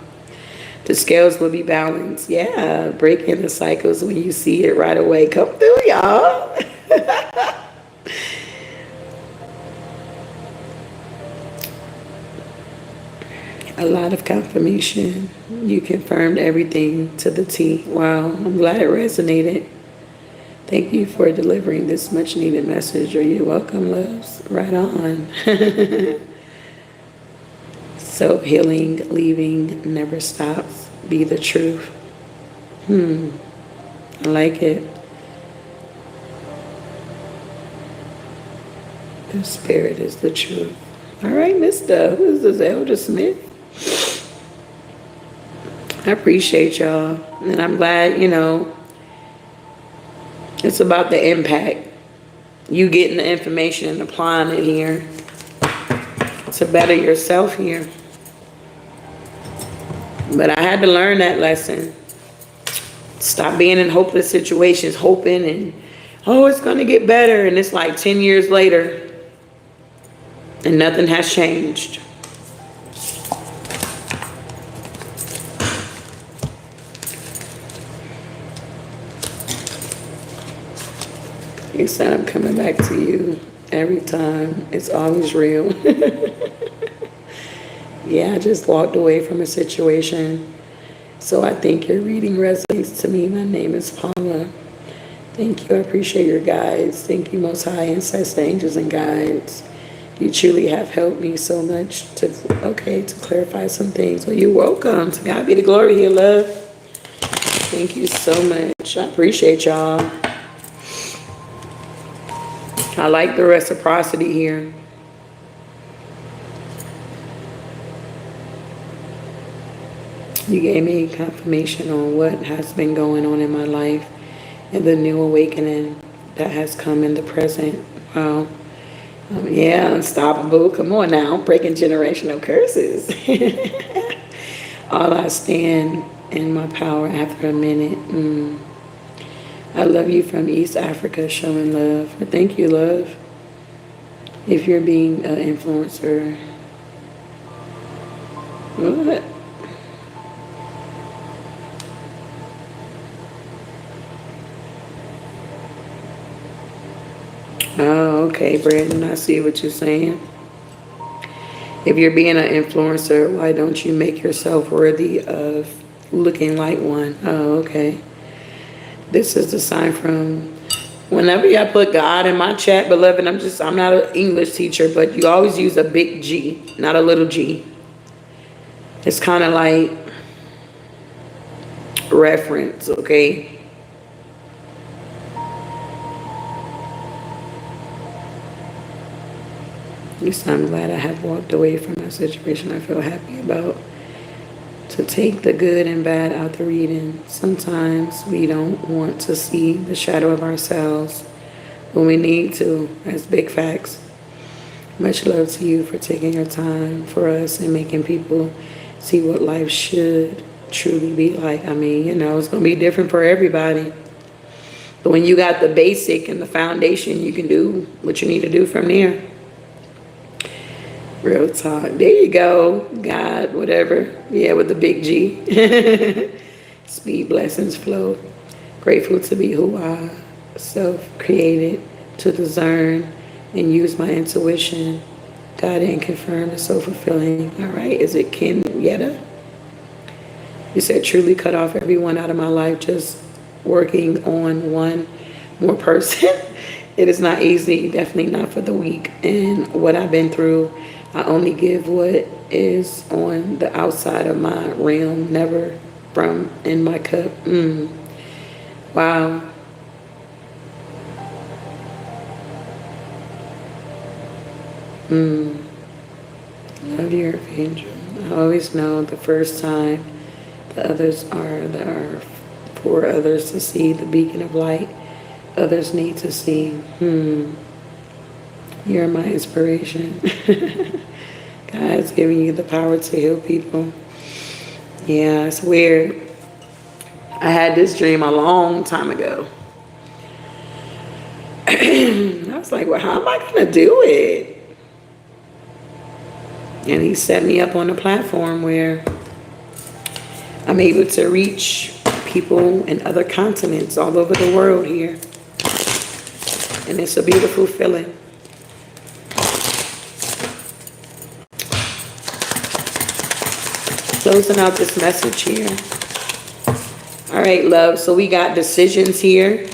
The scales will be balanced. Yeah. Breaking the cycles when you see it right away. Come through, y'all. A lot of confirmation. You confirmed everything to the T. Wow, I'm glad it resonated. Thank you for delivering this much needed message. You're welcome, loves. Right on. Self-healing, leaving, never stops. Be the truth. I like it. The spirit is the truth. All right, Mr. Who is this, Elder Smith? I appreciate y'all, and I'm glad, you know, it's about the impact. You getting the information and applying it here to better yourself here. But I had to learn that lesson. Stop being in hopeless situations, hoping and oh, it's going to get better. And it's like 10 years later and nothing has changed. He said, I'm coming back to you every time. It's always real. Yeah, I just walked away from a situation. So I think your reading resonates to me. My name is Paula. Thank you. I appreciate your guides. Thank you, Most High, ancestors, angels, and guides. You truly have helped me so much to clarify some things. Well, you're welcome. To God be the glory here, love. Thank you so much. I appreciate y'all. I like the reciprocity here. You gave me confirmation on what has been going on in my life and the new awakening that has come in the present. Wow. Yeah, unstoppable. Come on now. Breaking generational curses. All I stand in my power after a minute. I love you from East Africa, showing love. Thank you, love. If you're being an influencer. What? Oh, okay, Brandon, I see what you're saying. If you're being an influencer, why don't you make yourself worthy of looking like one? Oh, okay. This is the sign from, whenever y'all put God in my chat, beloved, I'm not an English teacher, but you always use a big G, not a little g. It's kind of like reference, okay? At least I'm glad I have walked away from a situation I feel happy about. To take the good and bad out the reading. Sometimes we don't want to see the shadow of ourselves when we need to. That's big facts. Much love to you for taking your time for us and making people see what life should truly be like. I mean, you know, it's going to be different for everybody. But when you got the basic and the foundation, you can do what you need to do from there. Real talk. There you go. God, whatever. Yeah, with the big G. Speed, blessings, flow. Grateful to be who I self-created, to discern and use my intuition. God and confirm is so fulfilling. All right. Is it Ken Yetta? You said truly cut off everyone out of my life, just working on one more person. It is not easy, definitely not for the weak. And what I've been through, I only give what is on the outside of my realm, never from in my cup. Wow. Love your angel. I always know the first time the others are there for others to see the beacon of light others need to see. You're my inspiration. God's giving you the power to heal people. Yeah, it's weird. I had this dream a long time ago. I was like, well, how am I going to do it? And he set me up on a platform where I'm able to reach people in other continents all over the world here. And it's a beautiful feeling. Closing out this message here. All right, love. So we got decisions here.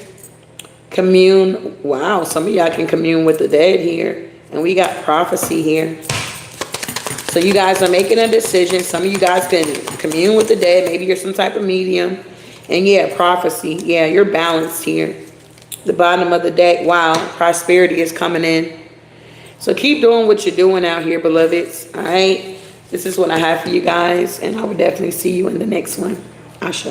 Commune. Wow, some of y'all can commune with the dead here. And we got prophecy here. So you guys are making a decision. Some of you guys can commune with the dead. Maybe you're some type of medium. And yeah, prophecy. Yeah, you're balanced here. The bottom of the deck. Wow, prosperity is coming in. So keep doing what you're doing out here, beloveds. All right. This is what I have for you guys. And I will definitely see you in the next one. Ashe.